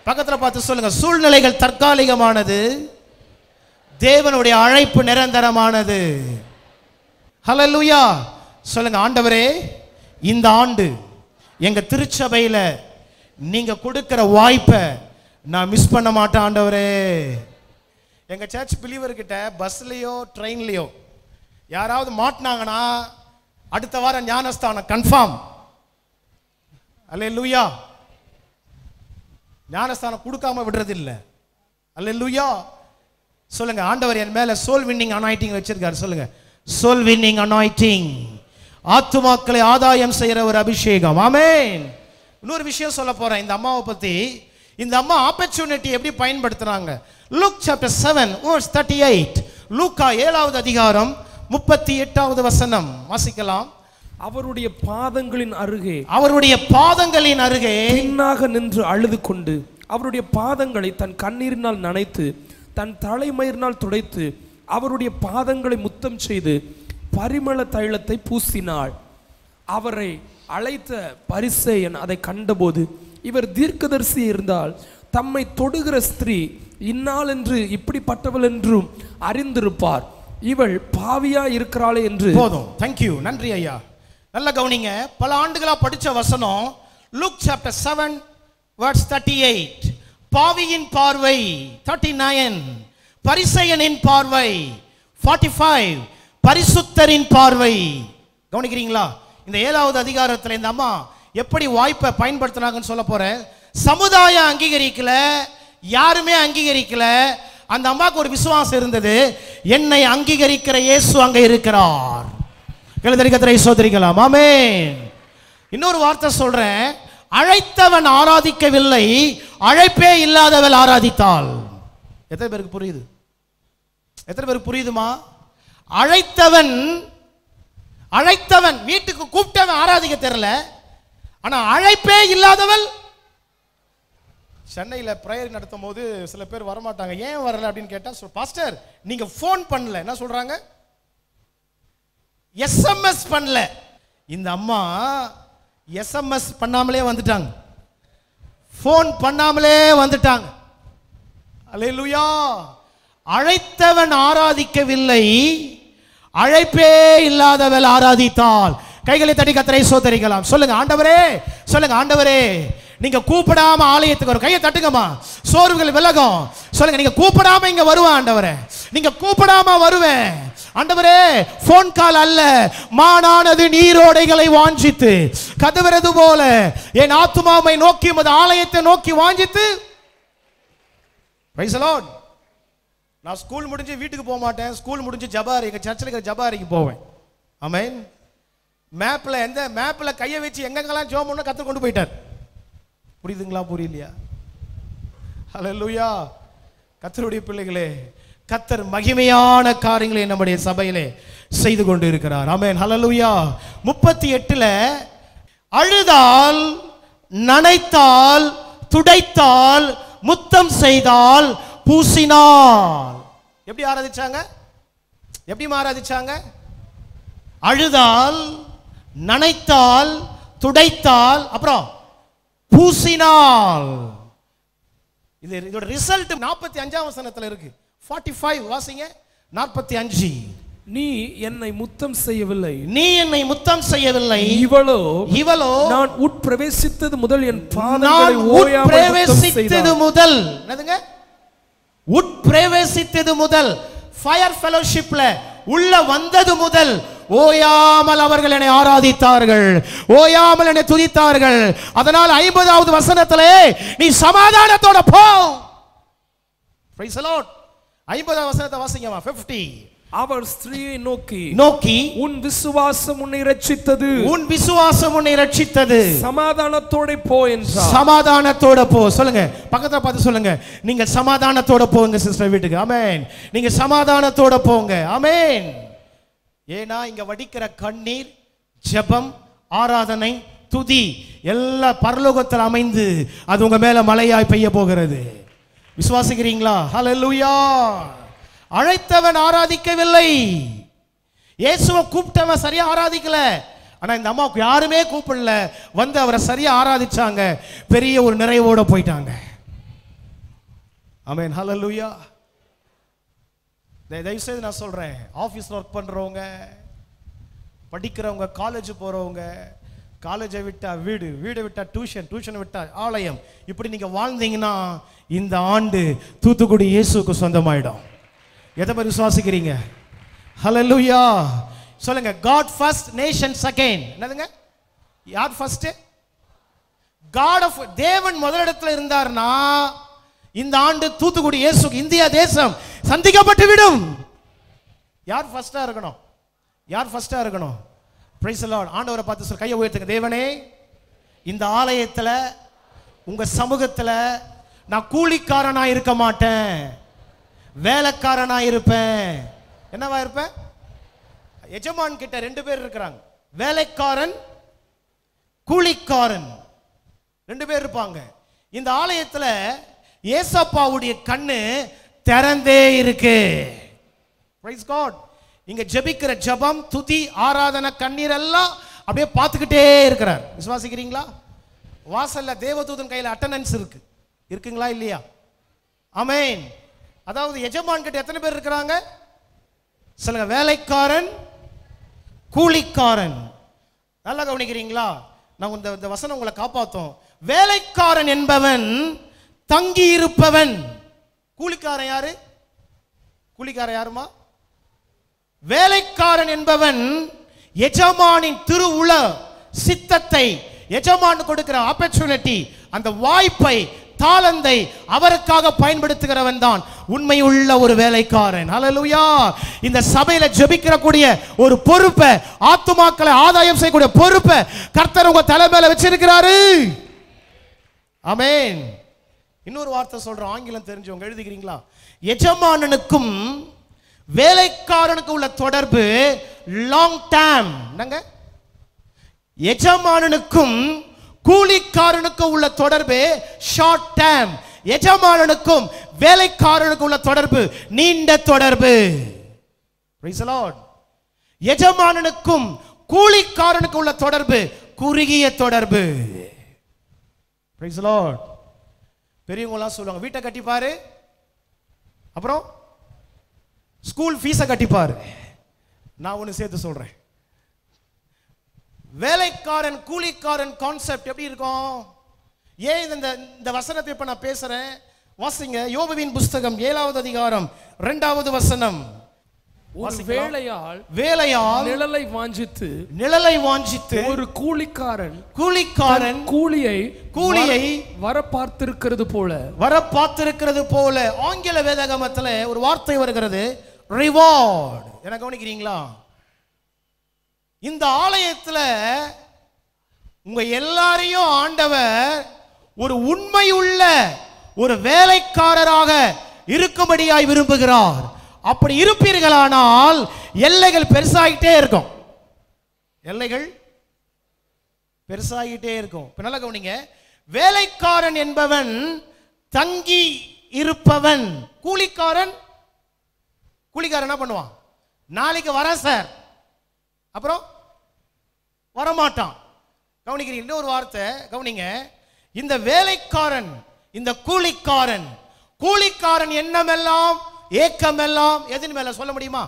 பக்கத்துல பார்த்து சொல்லுங்க, சூழ்நிலைகள் தற்காலிகமானது, தேவனுடைய அழைப்பு நிரந்தரமானது. ஹல்லேலூயா. சொல்லுங்க, ஆண்டவரே, இந்த ஆண்டு எங்க திருச்சபையில நீங்க கொடுக்கிற வாய்ப்பை நான் மிஸ் பண்ண மாட்டேன் ஆண்டவரே. எங்க சர்ச் பிலீவர் கிட்ட பஸ்லயோ ட்ரெயின்லயோ யாராவது மாட்டினாங்கன்னா அடுத்த வாரம் ஞானஸ்தானம் கன்ஃபார்ம். அல்லேலூயா. ஞானஸ்தானம் கொடுக்காம விடுறது இல்லை. அல்லேலூயா. சொல்லுங்க, ஆண்டவர் என் மேல சோல் வின்னிங் அனாயிட்டிங் வச்சிருக்காரு. சொல்லுங்க, சோல் வின்னிங் அனாயிட்டிங். ஆத்துமாக்களை ஆதாயம் செய்யற ஒரு அபிஷேகம். ஆமென். இன்னொரு விஷயம் சொல்ல போறேன் இந்த அம்மாவை பத்தி. இந்த அம்மா ஆப்பர்ச்சுனிட்டி எப்படி பயன்படுத்துறாங்க? Look chapter 7 verse 38. லூக்கா 7வது அதிகாரம் 38வது வசனம் வாசிக்கலாம். அவருடைய பாதங்களின் அருகே பின்னாக நின்று அழுது கொண்டு அவருடைய பாதங்களை தன் கண்ணீரினால் நனைத்து தன் தலைமயிரினால் துடைத்து அவருடைய பாதங்களை முத்தம் செய்து பரிமள தைலத்தை பூசினாள். அவரை அழைத்த பரிசேயன் அதை கண்டபோது, இவர் தீர்க்கதரிசி இருந்தால் தம்மை தொடுகிற ஸ்திரீ இன்னாள் என்று இப்படிப்பட்டவள் என்றும் அறிந்திருப்பார், இவள் பாவியா இருக்கிறாளே என்று. போதும். தேங்க்யூ. நன்றி ஐயா. நல்ல கவனிங்க. பல ஆண்டுகளா படிச்ச வசனம் லூக் சாப்டர் 7 verse 38. பாவியின் பார்வை 39, பரிசேயனின் பார்வை 45, பரிசுத்தரின் பார்வை. கவனிக்கிறீங்களா? இந்த 7வது அதிகாரத்தில் இந்த அம்மா எப்படி வாய்ப்பை பயன்படுத்தினாங்கன்னு சொல்ல போறேன். சமுதாயம் அங்கீகரிக்கல, யாருமே அங்கீகரிக்கல. அந்த அம்மாவுக்கு ஒரு விசுவாசம் இருந்தது, என்னை அங்கீகரிக்கிற இயேசு அங்க இருக்கிறார். கர்த்தரை சோதரிக்கலாம். ஆமென். இன்னொரு வார்த்தை சொல்றேன், அழைத்தவன் ஆராதிக்கவில்லை, அழைப்பே இல்லாதவள் ஆராதித்தாள். எத்தனை பேருக்கு புரியுது? எத்தனை பேருக்கு புரியுதுமா? அழைத்தவன் வீட்டுக்கு கூப்பிட்டவன் ஆராதிக்க தெரியல, ஆனா அழைப்பே இல்லாதவள் சென்னையில் ப்ரேயர் நடத்தும் போது சில பேர் வரமாட்டாங்க. ஏன் வரல அப்படின்னு கேட்டால், பாஸ்டர் நீங்க ஃபோன் பண்ணல. என்ன சொல்றாங்க? எஸ்எம்எஸ் பண்ணல. இந்த அம்மா எஸ்எம்எஸ் பண்ணாமலே வந்துட்டாங்க, ஃபோன் பண்ணாமலே வந்துட்டாங்க. அல்லேலூயா. அழைத்தவன் ஆராதிக்கவில்லை, அழைப்பே இல்லாதவள் ஆராதித்தாள். கைகளை தட்டி கர்த்தரை ஸ்தோத்திரிக்கலாம். சொல்லுங்க ஆண்டவரே, சொல்லுங்க ஆண்டவரே. நீங்க கூப்பிடாம ஆலயத்துக்கு வரும், கையை தட்டுங்கம்மா, சோர்வுகள் விலகும். சொல்லுங்க, நீங்க கூப்பிடாம இங்க வருவேன் ஆண்டவரே, நீங்க கூப்பிடாம வருவேன் ஆண்டவரே. போன் கால் அல்ல, மானானது நீரோடைகளை வாஞ்சித்து கதவுறது போல என் ஆத்துமாவை நோக்கி உமது ஆலயத்தை நோக்கி வாஞ்சித்து. Praise the Lord. நான் ஸ்கூல் முடிஞ்சு வீட்டுக்கு போக மாட்டேன், ஸ்கூல் முடிஞ்சு ஜபாரி, எங்க சர்ச்சில் இருக்கிற ஜபாரிக்கு போவேன். ஆமென். மேப்ல எந்த மேப்ல கையை வச்சு எங்கெங்கெல்லாம் ஜெபம் பண்ண கத்து கொண்டு போயிட்டார். புரியுதுங்களா? புரியலையா? ஹல்லேலூயா. கர்த்தருடைய பிள்ளைகளே, கர்த்தர் மகிமையான காரியங்களை நம்முடைய சபையிலே செய்து கொண்டு இருக்கிறார். ஆமென். ஹல்லேலூயா. 38ல அழுதால், நனைத்தால், துடைத்தால், முத்தம் செய்தால், பூசினாள். எப்படி ஆராதிச்சாங்க? எப்படி ஆராதிச்சாங்க? அழுதால், நனைத்தால், துடைத்தால், அப்புறம் பூசினாள். இதோட ரிசல்ட் 45ஆம் வசனத்துல இருக்கு. 45 வாசிங்க. 45. நீ என்னை முத்தம் செய்யவில்லை, நீ என்னை முத்தம் செய்யவில்லை, இவளோ நான் உட்பிரவேசித்தது முதல் என் பாதங்களை ஓயாமல் முத்தம் செய்தாள். முதல் என்னதுங்க? உட்பிரவேசித்தது முதல், ஃபயர் ஃபெலோஷிப்ல உள்ள வந்தது முதல் ஓயாமல் அவர்கள் என்னை ஆராதித்தார்கள், ஓயாமல் என்னை துதித்தார்கள். அதனால் 50வது வசனத்திலே நீ சமாதானத்தோட போ. Price the Lord. 50வது வசனத்தை வாசிங்கமா. 50. அவர் ஸ்திரீயை நோக்கி உன் விசுவாசம் உன்னை ரட்சித்தது, உன் விசுவாசம் உன்னை ரட்சித்தது, சமாதானத்தோட போ என்றார். சமாதானத்தோட போ. சொல்லுங்க, பக்கத்துல பார்த்து சொல்லுங்க, நீங்க சமாதானத்தோட போங்க சிஸ்டர் வீட்டுக்கு. ஆமென். நீங்க சமாதானத்தோட போங்க. ஆமென். ஏன்னா இங்க வடிக்கிற கண்ணீர், ஜெபம், ஆராதனை, துதி எல்லாம் பரலோகத்தில் அமைந்து அது உங்க மேல மழையாய் பெய்ய போகிறது. விசுவாசிக்கிறீங்களா? ஹல்லேலூயா. அழைத்தவன் ஆராதிக்கவில்லை. இயேசுவை கூப்பிட்டவன் சரியா ஆராதிக்கல. ஆனா இந்த அம்மாவுக்கு யாருமே கூப்பிடல, வந்து அவரை சரியா ஆராதிச்சாங்க, பெரிய ஒரு நிறைவோட போயிட்டாங்க. ஆமென். ஹல்லேலூயா. தயவு செய்து நான் சொல்றேன், ஆபீஸ்ல ஒர்க் பண்றவங்க, படிக்கிறவங்க, காலேஜ் போறவங்க, காலேஜை விட்டா வீடு, வீடு விட்டா டியூஷன், டியூஷன் விட்டா ஆலயம், இப்படி நீங்க வாழ்ந்தீங்கன்னா இந்த ஆண்டு தூத்துக்குடி இயேசுக்கு சொந்தமாயிடும். எதை பத்தி விசுவாசிக்கிறீங்க? ஹல்லேலூயா. சொல்லுங்க, God first, nation second. என்னதுங்க? யார் ஃபர்ஸ்ட்? God of தேவன் முதலிடத்துல இருந்தார்னா இந்த ஆண்டு தூத்துக்குடி இயேசுக்கு, இந்தியா தேசம் சந்திக்கப்பட்டு விடும். யார் ஃபர்ஸ்டா இருக்கணும்? யார் ஃபர்ஸ்டா இருக்கணும்? Price the Lord. ஆண்டவரை பார்த்து சொல்ல, கையை உயர்த்துங்க. தேவனே, இந்த ஆலயத்துல உங்க சமூகத்துல நான் கூலிக்காரனா இருக்க மாட்டேன், வேலைக்காரனா இருப்பேன். என்னவா இருப்பேன்? எஜமான் கிட்ட 2 பேர் இருக்கிறாங்க, வேலைக்காரன், கூலிக்காரன், 2 பேர் இருப்பாங்க. இந்த ஆலயத்துல ஏசப்பாவுடைய கண்ணு திறந்தே இருக்கு. Praise God. இங்க ஜெபிக்கிற ஜெபம், துதி, ஆராதனை, கண்ணீர் எல்லாம் அப்படியே பார்த்துக்கிட்டே இருக்கிறார். விசுவாசிக்கிறீங்களா? வாசல்ல தேவதூதன் கையில அட்டெண்டன்ஸ் இருக்கு. இருக்குங்களா இல்லையா? ஆமென். அதாவது எஜமான் கிட்ட எத்தனை பேர் இருக்கிறாங்க சொல்லுங்க? வேலைக்காரன், கூலிக்காரன். நல்லா கவனிக்கிறீங்களா? நான் இந்த வசனம் உங்களை காப்பாத்தும். வேலைக்காரன் என்பவன் தங்கி இருப்பவன். கூலிக்காரன் யாரு? கூலிக்காரன் யாருமா? வேலைக்காரன் என்பவன் எஜமானின் திருவுள சித்தத்தை, எஜமான் கொடுக்கிற ஆப்பர்ச்சுனிட்டி, அந்த வாய்ப்பை, தாளந்தை அவருக்காக பயன்படுத்துகிறவன் தான் உண்மையுள்ள ஒரு வேலைக்காரன். ஹல்லேலூயா. இந்த சபையில ஜெபிக்கிற கூடிய ஒரு பொறுப்பை, ஆத்துமாக்களை ஆதாயம் செய்யக்கூடிய பொறுப்பை கர்த்தர் உங்க தலை மேல வச்சிருக்கிறாரு. ஆமென். இன்னொரு வார்த்தை சொல்றோம், ஆங்கிலம் தெரிஞ்சவங்க எழுதிக்கிறீங்களா? எஜமானனுக்கும் வேலைக்காரனுக்கு உள்ள தொடர்பு லாங் டேர்ம். என்னங்க? எஜமானனுக்கும் கூலிக்காரனுக்கு உள்ள தொடர்பு ஷார்ட் டேர்ம், எஜமானனுக்கும் வேலைக்காரனுக்கு உள்ள தொடர்பு நீண்ட தொடர்பு. Price the Lord. எஜமானனுக்கும் கூலிக்காரனுக்கு உள்ள தொடர்பு குறுகிய தொடர்பு. Price the Lord. பெரியவங்க எல்லாம் சொல்லுவாங்க, வீட்டை கட்டிப்பாரு, அப்புறம் ஸ்கூல் ஃபீஸை கட்டிப்பாரு. நான் ஒன்று சேர்த்து சொல்றேன், வேலைக்காரன் கூலிக்காரன் கான்செப்ட் எப்படி இருக்கும்? ஏன் இந்த வசனத்தை இப்ப நான் பேசுறேன்? வாசிங்க யோபுவின் புஸ்தகம் 7வது அதிகாரம் 2வது வசனம். வேலையால் நிழலை வாஞ்சித்து ஒரு கூலிக்காரன் கூலியை வர பார்த்திருக்கிறது போல. ஆங்கில வேதாகமத்தில் ஒரு வார்த்தை வருகிறது, ரிவார்ட். என்ன கவனிக்கிறீங்களா? இந்த ஆலயத்தில் உங்க எல்லாரையும் ஆண்டவர் ஒரு உண்மையுள்ள ஒரு வேலைக்காரராக இருக்கும்படியாய் விரும்புகிறார். அப்படி இருப்பீர்களானால் எல்லைகள் பெருசாகிட்டே இருக்கும். எல்லைகள் பெருசாகிட்டே இருக்கும். இப்ப நல்லா கவனிங்க, வேலைக்காரன் என்பவன் தங்கி இருப்பவன். கூலிக்காரன் என்ன பண்ணுவான்? நாளைக்கு வரேன் சார், அப்புறம் வரமாட்டான். கவனிக்கிறீங்க? ஒரு வார்த்தை கவனிங்க, இந்த வேலைக்காரன் இந்த கூலிக்காரன் எண்ணமெல்லாம் ஏக்கமெல்லாம் எதின் மேல சொல்ல முடியுமா?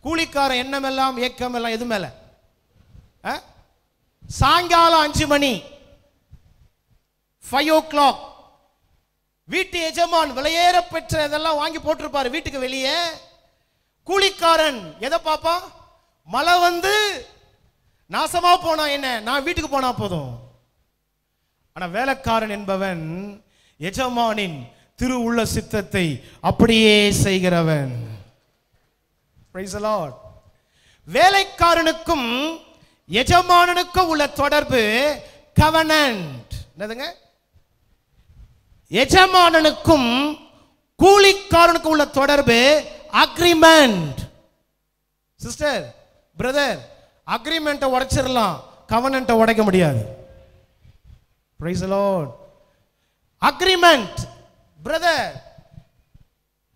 கூலிக்காரன் எண்ணமெல்லாம் ஏக்கமெல்லாம் எது மேல? சாயங்காலம் 5 மணி 5 o'clock வீட்டு எஜமான் விலையேற பெற்ற இதெல்லாம் வாங்கி போட்டிருப்பாரு வீட்டுக்கு வெளியே. கூலிக்காரன் எதை பாப்பா? மழை வந்து நாசமா போனா என்ன, நான் வீட்டுக்கு போனா போதும். ஆனா வேலைக்காரன் என்பவன் எஜமானின் திரு உள்ள சித்தத்தை அப்படியே செய்கிறவன். Praise the Lord. வேலைக்காரனுக்கும் எஜமானனுக்கும் உள்ள தொடர்பு கவனன்ட். என்னதுங்க? எஜமானனுக்கும் கூலிக்காரனுக்கும் உள்ள தொடர்பு அக்ரிமெண்ட். சிஸ்டர், பிரதர், அக்ரிமெண்ட்டை உடைச்சிடலாம், கவனன்ட்டை உடைக்க முடியாது. Praise the Lord. Agreement. Brother,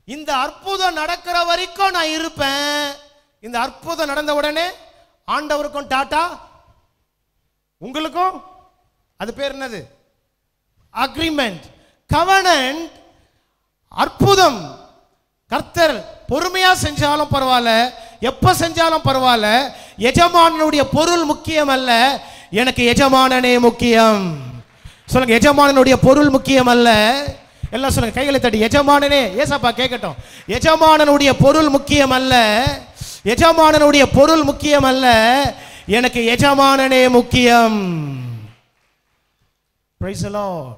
இந்த அற்புதம் நடக்கிற வரைக்கும் நான் இருப்பேன், இந்த அற்புதம் நடந்த உடனே ஆண்டவருக்கும் டாட்டா, உங்களுக்கும் அது பேர் என்னது? அக்ரிமெண்ட். கவனன்ட் அற்புதம் கர்த்தர் பொறுமையா செஞ்சாலும் பரவாயில்ல, எப்ப செஞ்சாலும் பரவாயில்ல, எஜமானனுடைய பொருள் முக்கியம் அல்ல, எனக்கு எஜமானனே முக்கியம். சொல்லுங்க, எஜமானனுடைய பொருள் முக்கியம் அல்ல. எல்லாம் சொல்லுங்க, கைகளை தட்டி, எஜமானனே. ஏசப்பா கேட்கட்டும். எஜமானனுடைய பொருள் முக்கியம் அல்ல, எஜமானனுடைய பொருள் முக்கியம் அல்ல, எனக்கு எஜமானனே முக்கியம். Praise the lord.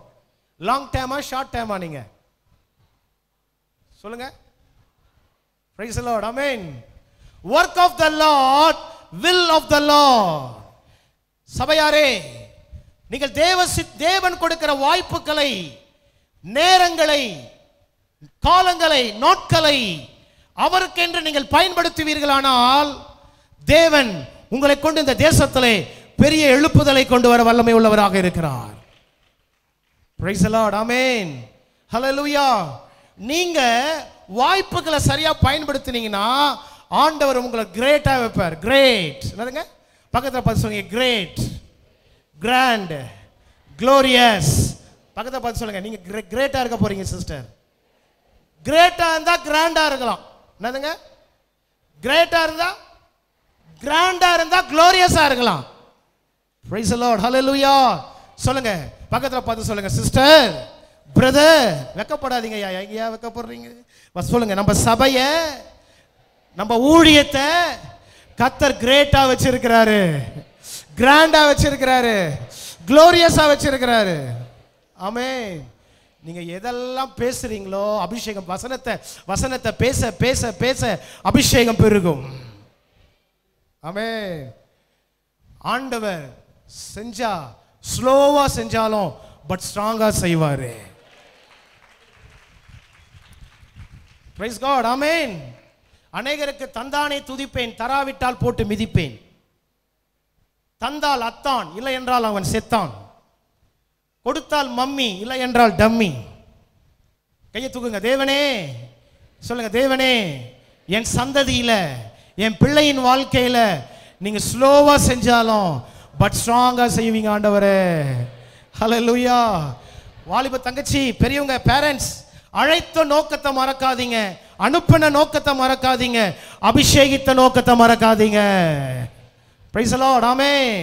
லாங் டைமா ஷார்ட் டைமா நீங்க சொல்லுங்க? Praise the Lord. Amen. Work of the lord, will of the lord. சபையாரே, நீங்கள் தேவன் கொடுக்கிற வாய்ப்புகளை, நேரங்களை, காலங்களை, நாட்களை அவருக்கென்று நீங்கள் பயன்படுத்துவீர்களானால் தேவன் உங்களை கொண்டு இந்த தேசத்திலே பெரிய எழுப்புதலை கொண்டு வர வல்லமை உள்ளவராக இருக்கிறார். Praise the Lord. ஆமென். ஹல்லேலூயா. நீங்க வாய்ப்புகளை சரியா பயன்படுத்தினீங்கன்னா ஆண்டவர் உங்களை கிரேட்டா வைப்பார். கிரேட். என்னதுங்க? பக்கத்துல பார்த்து சொல்லுங்க, கிரேட், கிராண்ட், க்ளோரியஸ். பக்கத்துல பார்த்து சொல்லுங்க, நீங்க கிரேட்டா இருக்க போறீங்க சிஸ்டர். கிரேட்டா இருந்தா கிராண்டா இருக்கலாம். என்னதுங்க? கிரேட்டா இருந்தா கிராண்டா இருந்தா க்ளோரியஸா இருக்கலாம். Praise the Lord. ஹல்லேலூயா. சொல்லுங்க, பக்கத்துல பார்த்து சொல்லுங்க, சிஸ்டர், பிரதர், வெக்கப்படாதீங்க. ஐயா வெக்கப்படுறீங்க? சொல்லுங்க, நம்ம சபைய, நம்ம ஊழியத்தை கர்த்தர் கிரேட்டா வச்சிருக்கிறாரு, கிராண்டா வச்சிருக்கிறாரு, க்ளோரியஸா வச்சிருக்கிறாரு. ஆமென். நீங்க எதெல்லாம் பேசுறீங்களோ அபிஷேகம், வசனத்தை பேச பேச பேச அபிஷேகம் பெருகும். ஆமென். ஆண்டவர் செஞ்சா ஸ்லோவா செஞ்சாலும் பட் ஸ்ட்ராங்கா செய்வாரு. Praise God. ஆமென். அநேகருக்கு தந்தானே துதிப்பேன், தராவிட்டால் போட்டு மிதிப்பேன். தந்தால் அத்தான், இல்லை என்றால் அவன் செத்தான். கொடுத்தால் மம்மி, இல்லை என்றால் டம்மி. கையை தூக்குங்க. தேவனே சொல்லுங்க, தேவனே என் சந்ததியில என் பிள்ளையின் வாழ்க்கையில நீங்க ஸ்லோவா செஞ்சாலும் பட் ஸ்ட்ராங்கா செய்வீங்க ஆண்டவரே. ஹல்லேலூயா. வாலிப தங்கச்சி, பெரியவங்க, பேரண்ட்ஸ், அழைத்த நோக்கத்தை மறக்காதீங்க, அனுப்பின நோக்கத்தை மறக்காதீங்க, அபிஷேகித்த நோக்கத்தை மறக்காதீங்க. Praise the Lord. ஆமென்.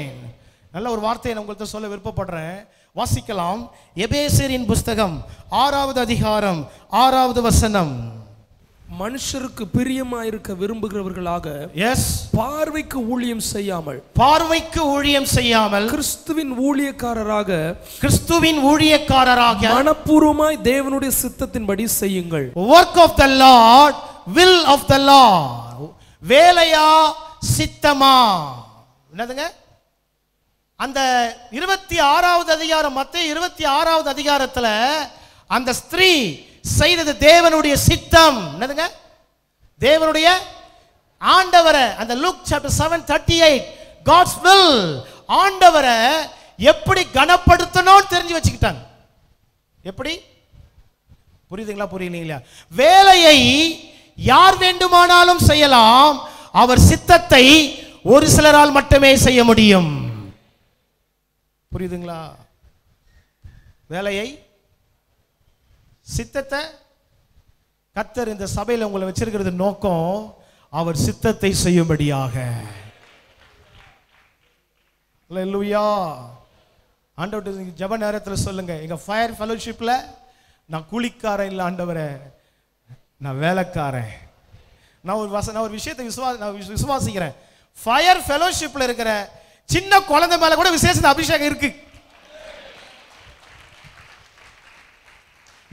நல்ல ஒரு வார்த்தையை நான் உங்களுக்கு சொல்ல விருப்பப்படுறேன். வாசிக்கலாம். எபேசியரின் புஸ்தகம் 6வது அதிகாரம் 6வது வசனம். மனுஷருக்கு பிரியமாயிருக்க விரும்புகிறவர்களாக எஸ் பார்வைக்கு ஊழியம் செய்யாமல், பார்வைக்கு ஊழியம் செய்யாமல் கிறிஸ்துவின் ஊழியக்காரராக, கிறிஸ்துவின் ஊழியக்காரராக மனப்பூர்வமாய் தேவனுடைய சித்தத்தின்படி செய்யுங்கள். work of the Lord, will of the Lord. வேலையா சித்தமா? என்னதுங்க? அந்த 26வது அதிகாரம், மத்தேயு 26வது அதிகாரத்துல அந்த ஸ்திரீ செய்தது தேவனுடைய சித்தம். என்னதுங்க? தேவனுடைய ஆண்டவரை, அந்த லூக் சாப்டர் 7:38 God's will, ஆண்டவரை எப்படி கனப்படுத்தணும்னு தெரிஞ்சு வச்சுக்கிட்டாங்க. எப்படி? புரியுதுங்களா? புரியலீங்களா? வேலையை யார் வேண்டுமானாலும் செய்யலாம், அவர் சித்தத்தை ஒரு சிலரால் மட்டுமே செய்ய முடியும். புரியுதுங்களா? வேலையை, சித்தத்தை கர்த்தர் இந்த சபையில் உங்களை வச்சிருக்கிறது நோக்கம் அவர் சித்தத்தை செய்யும்படியாக. அல்லேலூயா. ஆண்டவர்ட்ட ஜெப நேரத்தில் சொல்லுங்க, எங்க ஃபயர் ஃபெலோஷிப்ல நான் கூலிக்காரன் இல்லை ஆண்டவரே, நான் வேலைக்காரன். நான் ஒரு விஷயத்தை விசுவாசிக்கிறேன். ஃபயர் ஃபெலோஷிப்ல இருக்கிற சின்ன குழந்தை மேல கூட விசேஷ அபிஷேகம் இருக்கு.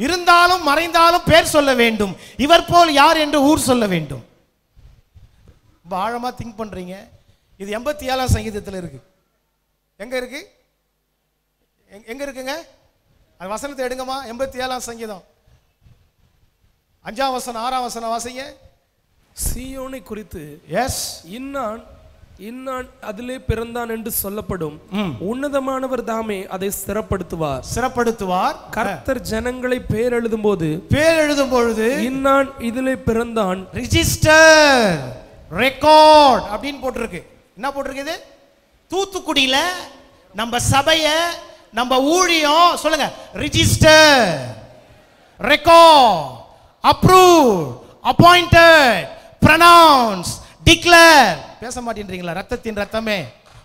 இருந்தாலும் மறைந்தாலும் பேர் சொல்ல வேண்டும், இவர் போல் யார் என்று ஊர் சொல்ல வேண்டும். ரொம்ப ஆழமா திங்க் பண்றீங்க. இது 87ஆம் சங்கீதத்தில் இருக்கு. எங்க இருக்கு? எங்க இருக்குங்க? அந்த வசனத்தை எடுங்கம்மா. 87ஆம் சங்கீதம் 5ஆம் வசனம் 6ஆம் வசனம் வாசிங்க. சீயோனை குறித்து எஸ் இன்னான் அதிலே பிறந்தான் என்று சொல்லப்படும் உன்னதமானவர் தாமே அதை சிறப்படுத்துவார். கர்த்தர் ஜனங்களை பேர் எழுதும் பொழுது இன்னான் இதிலே பிறந்தான், ரிஜிஸ்டர், ரெக்கார்ட் அப்படின்னு போட்டிருக்கு. என்ன போட்டிருக்கு? தூத்துக்குடியில நம்ம சபைய, நம்ம ஊழியம், சொல்லுங்க, register, record, approve, appointed, pronounce, declare. பேச மாட்டேன்றீங்களா? ரத்தத்தின் ரத்தமே.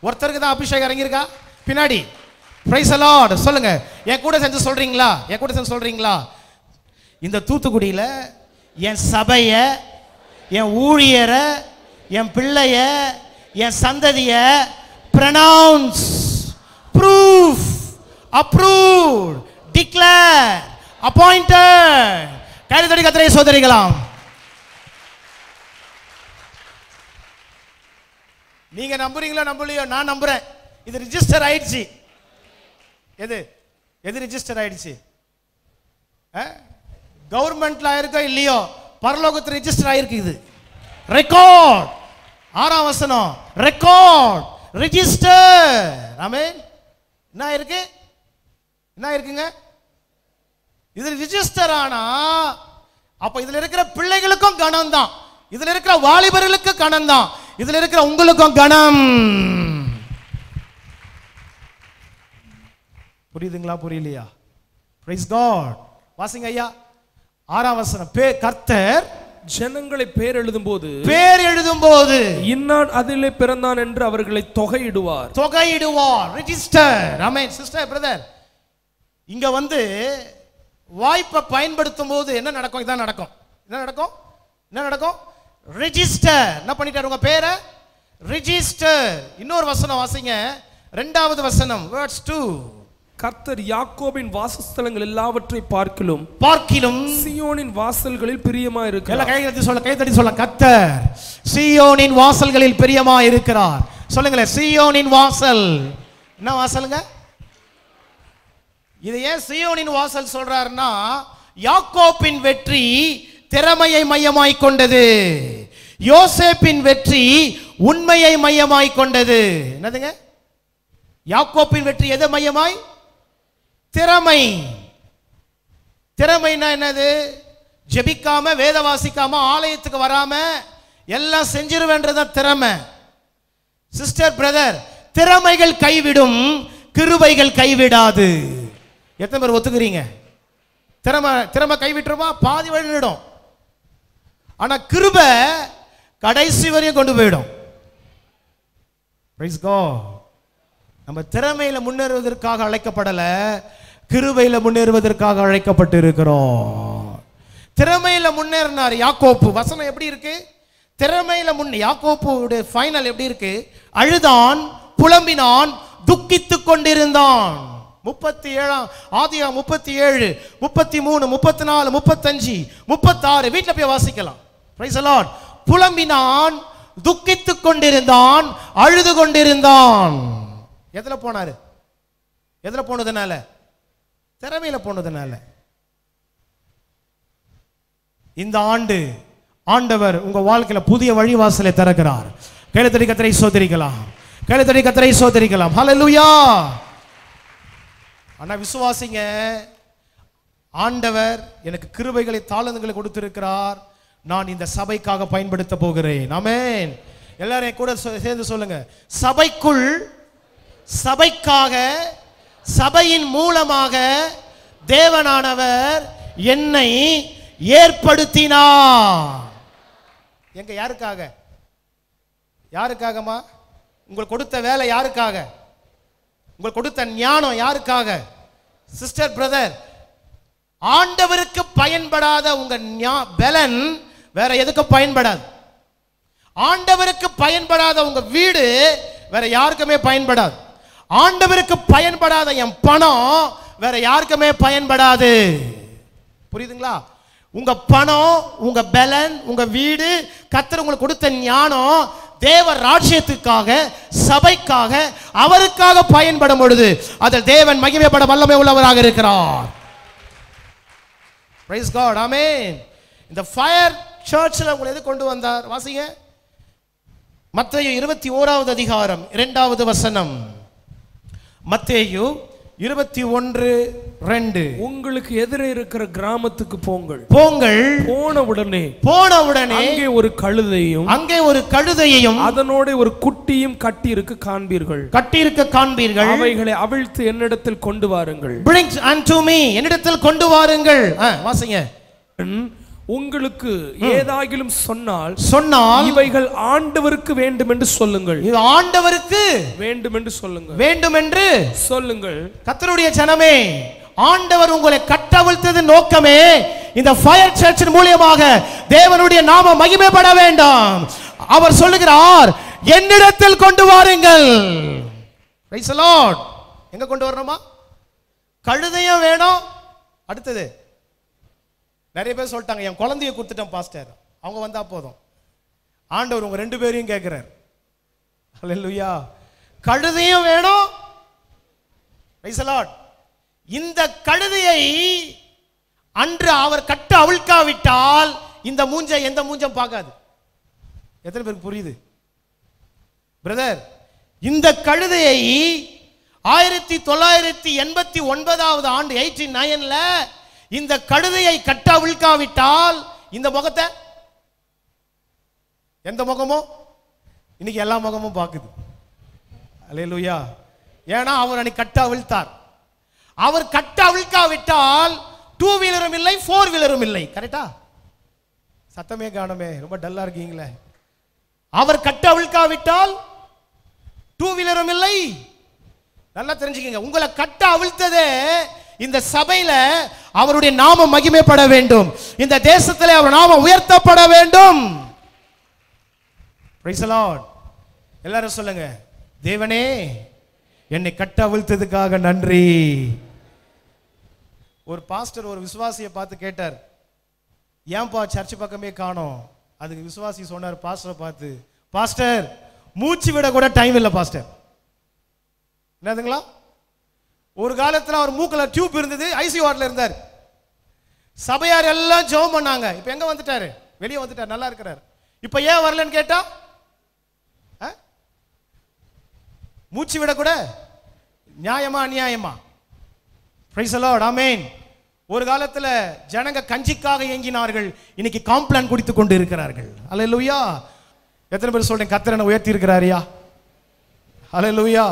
ஒருத்தருக்கு தான் அபிஷேகம் இறங்கியிருக்கா பின்னாடி. Price the Lord. சொல்லுங்க, என் கூட சேர்ந்து சொல்றீங்களா? என் கூட சேர்ந்து சொல்றீங்களா? இந்த தூத்துக்குடியில என் சபைய, என் ஊழியரை, என் பிள்ளைய, என் சந்ததிய pronounce, proof, approved, declare, appointed. கைது தடி கர்த்தரை சோதரிக்கலாம். நீங்க நம்புறீங்களா நம்பலையோ? நான் நம்புறேன். இது ரிஜிஸ்டர் ஆயிடுச்சு. எது ரிஜிஸ்டர் ஆயிடுச்சு? கவர்மெண்ட்ல ஆயிருக்கோ இல்லையோ, பரலோகத்தில் ரிஜிஸ்டர் ஆயிருக்கு. இது ரெக்கார்ட். 6ஆம் வசனம், ரெக்கார்ட், ரிஜிஸ்டர். ஆமென். என்ன இருக்கு? என்ன இருக்குங்க? இது ரிஜிஸ்டர் ஆனா அப்ப இதுல இருக்கிற பிள்ளைகளுக்கும் கணம் தான், இதுல இருக்கிற வாலிபர்களுக்கு கணம் தான், இதுல இருக்கிற உங்களுக்கும் கணம். புரியுதுங்களா? புரியலையா? Praise God. வாசிங்க ஐயா. 6ஆம் வசனம். கர்த்தர் ஜனங்களை பேர் எழுதும் போது இன்னான் அதிலே பிறந்தான் என்று அவர்களை தொகையிடுவார். ரிஜிஸ்டர். ஆமென். சிஸ்டர், பிரதர், இங்க வந்து வாய்ப்பை பயன்படுத்தும் போது என்ன நடக்கும்? இதான் நடக்கும். என்ன நடக்கும்? ரிஜிஸ்டர். என்ன பண்ணிட்டாரு? உங்க பேரை ரிஜிஸ்டர். இன்னொரு வசனம் வாசிங்க. 2வது வசனம், வேர்ட்ஸ் 2. கர்த்தர் யாக்கோபின் வாசஸ்தலங்கள் எல்லாவற்றை பார்க்கிலும் சீயோனின் வாசல்களில் பிரியமாயிருக்கிறார். கைதட்டி சொல்ல, கர்த்தர் சீயோனின் வாசல்களில் பிரியமாயிருக்கிறார். சொல்லுங்களேன், சீயோனின் வாசல். என்ன வாசலுங்க? இது ஏன் சீயோனின் வாசல் சொல்றாருன்னா, யாக்கோபின் வெற்றி திறமையை மையமாய் கொண்டது, யோசேப்பின் வெற்றி உண்மையை மையமாய் கொண்டது. என்னதுங்க? யாக்கோபின் வெற்றி எதை மையமாய்? திறமை. திறமைனா என்னது? ஜெபிக்காம வேத வாசிக்காம ஆலயத்துக்கு வராம எல்லாம் செஞ்சிருவேன்றதான் திறமை. சிஸ்டர் பிரதர், திறமைகள் கைவிடும், கிருபைகள் கைவிடாது. எத்தனை பேர் ஒத்துக்கிறீங்க? திறமை கைவிட்டுருமா? பாதி வழி நிடும். ஆனா கிருபை கடைசி வரையும் கொண்டு போயிடும். Praise God. நம்ம திறமையில முன்னேறுவதற்காக அழைக்கப்படல, கிருபையில முன்னேறுவதற்காக அழைக்கப்பட்டு இருக்கிறோம். திறமையில முன்னேறினார் யாக்கோப்பு. வசனம் எப்படி இருக்கு? திறமையில யாக்கோப்புடைய ஃபைனல் எப்படி இருக்கு? அழுதான், புலம்பினான், துக்கித்துக் கொண்டிருந்தான். 37 ஆதியாகமம் 37, 33, 34, 35, 36 வீட்டுல போய் வாசிக்கலாம். Price the Lord. புலம்பினான், துக்கித்துக் கொண்டிருந்தான், அழுது கொண்டிருந்தான். எதுல போனாரு? எதுல போனதுனால? திறமையில போனதுனால. இந்த ஆண்டு ஆண்டவர் உங்க வாழ்க்கையில புதிய வழிவாசலை திறக்கிறார். கையெழுத்தடி கர்த்தரை ஸ்தோத்திரிக்கலாம். கையெழுத்தடி கர்த்தரை ஸ்தோத்திரிக்கலாம். ஹல்லேலூயா. ஆனா விசுவாசிங்க, ஆண்டவர் எனக்கு கிருபைகளை தாளந்துகளை கொடுத்திருக்கிறார். நான் இந்த சபைக்காக பயன்படுத்த போகிறேன். ஆமென். எல்லாரும் கூட சேர்ந்து சொல்லுங்க. சபைக்குள், சபைக்காக, சபையின் மூலமாக தேவனானவர் என்னை ஏற்படுத்தினார். எங்க யாருக்காக? யாருக்காகமா? உங்களுக்கு கொடுத்த வேலை யாருக்காக? உங்களுக்கு கொடுத்த ஞானம் யாருக்காக? சிஸ்டர் பிரதர், ஆண்டவருக்கு பயன்படாத உங்க பலன் வேற எதுக்கும் பயன்படாது. ஆண்டவருக்கு பயன்படாத உங்க வீடு வேற யாருக்குமே பயன்படாது. ஆண்டவருக்கு பயன்படாத என் பணம் வேற யாருக்குமே பயன்படாது. புரியுதுங்களா? உங்க பணம், உங்க பலன், உங்க வீடு, கர்த்தர் உங்களுக்கு கொடுத்த ஞானம் தேவ ராஜ்யத்துக்காக, சபைக்காக, அவருக்காக பயன்படும் பொழுது அதில் தேவன் மகிமைப்பட வல்லமை உள்ளவராக இருக்கிறார். Praise God. ஆமென். இந்த ஃபயர் சர்ச்சில் உங்களை எது கொண்டு வந்தார்? வாசிங்க. மத்தேயு 21வது அதிகாரம் 2வது வசனம். மத்தேயு 21:2. உங்களுக்கு எதிரே இருக்கிற கிராமத்துக்கு போங்கள். போன உடனே அங்கே ஒரு கழுதையும் அதனோட ஒரு குட்டியும் கட்டியிருக்க காண்பீர்கள். அவைகளை அவிழ்த்து என்னிடத்தில் கொண்டு வாருங்கள். Bring unto me, என்னிடத்தில் கொண்டு வாருங்கள். வாசிங்க. உங்களுக்கு ஏதாகிலும் சொன்னால் இவைகள் ஆண்டவருக்கு வேண்டும் என்று சொல்லுங்கள். இது ஆண்டவருக்கு வேண்டும் என்று சொல்லுங்கள். கர்த்தருடைய ஜனமே, ஆண்டவர் உங்களை கட்டவிழ்த்தது நோக்கமே இந்த ஃபயர் சர்ச்சின் மூலமாக தேவனுடைய நாமம் மகிமைப்பட வேண்டும். அவர் சொல்லுகிறார், என்னிடத்தில் கொண்டு வாருங்கள். Price the Lord. எங்க கொண்டு வரணுமா? கழுதையும் வேணும். அடுத்தது நிறைய பேர் சொல்லிட்டாங்க, என் குழந்தைய கொடுத்துட்டேன் பாஸ்டர், அவங்க வந்தா போதும். ஆண்டவர் உங்க 2 பேரையும் கேட்கிறார். ஹல்லேலூயா. கழுதையும் வேணும். Price the lord. இந்த கழுதையை அன்று அவர் கட்ட அவிழ்க்காவிட்டால் இந்த மூஞ்சை எந்த மூஞ்சம் பார்க்காது. எத்தனை பேருக்கு புரியுது பிரதர்? இந்த கழுதையை 1989வது ஆண்டு 89ல இந்த கழுதையை கட்ட அவிழ்க்காவிட்டால் இந்த முகத்தை, எந்த முகமோ இன்னைக்கு எல்லா முகமும் பார்க்குது. அல்லேலூயா. ஏன்னா அவர் அன்னைக்கு கட்ட அவிழ்த்தார். அவர் கட்ட அவிழ்க்காவிட்டால் 2 வீலரும் இல்லை, 4 வீலரும் இல்லை. கரெக்டா? சத்தமே காணுமே, ரொம்ப டல்லா இருக்கீங்களே. அவர் கட்ட அவிழ்க்காவிட்டால் 2 வீலரும் இல்லை. நல்லா தெரிஞ்சுக்கங்க, உங்களை கட்ட அவிழ்த்ததே இந்த சபையில அவருடைய நாமம் மகிமைப்பட வேண்டும். இந்த தேசத்திலே அவர் நாமம் உயர்த்தப்பட வேண்டும். Price the Lord. எல்லாரும் சொல்லுங்க, தேவனே என்னை கட்ட அவிழ்த்ததுக்காக நன்றி. ஒரு பாஸ்டர் ஒரு விசுவாசியை பார்த்து கேட்டார், ஏன்பா சர்ச் பக்கமே காணோம்? அதுக்கு விசுவாசி சொன்னார் பாஸ்டரை பார்த்து, பாஸ்டர் மூச்சு விட கூட டைம் இல்லை பாஸ்டர். என்னதுங்களா? ஒரு காலத்தில் அவர் மூக்கில் டியூப் இருந்தது, ஐசியூ வார்டில் இருந்தார். சபையார் எல்லாம் ஜெபம் பண்ணாங்க. இப்போ எங்க வந்துட்டாரு? வெளியே வந்துட்டார், நல்லா இருக்கிறார். இப்போ ஏன் வரலன்னு கேட்டா, மூச்சு விட கூட நியாயமா அநியாயமா? Praise the Lord. ஆமென். ஒரு காலத்துல ஜனங்க கஞ்சிக்காக ஏங்கினார்கள், இன்னைக்கு காம்ப்ளான் குடித்து கொண்டு இருக்கிறார்கள். அல்லேலூயா. எத்தனை பேர் சொல்றீங்க கர்த்தர் என்னை உயர்த்தி இருக்கிறாரியா? அல்லேலூயா.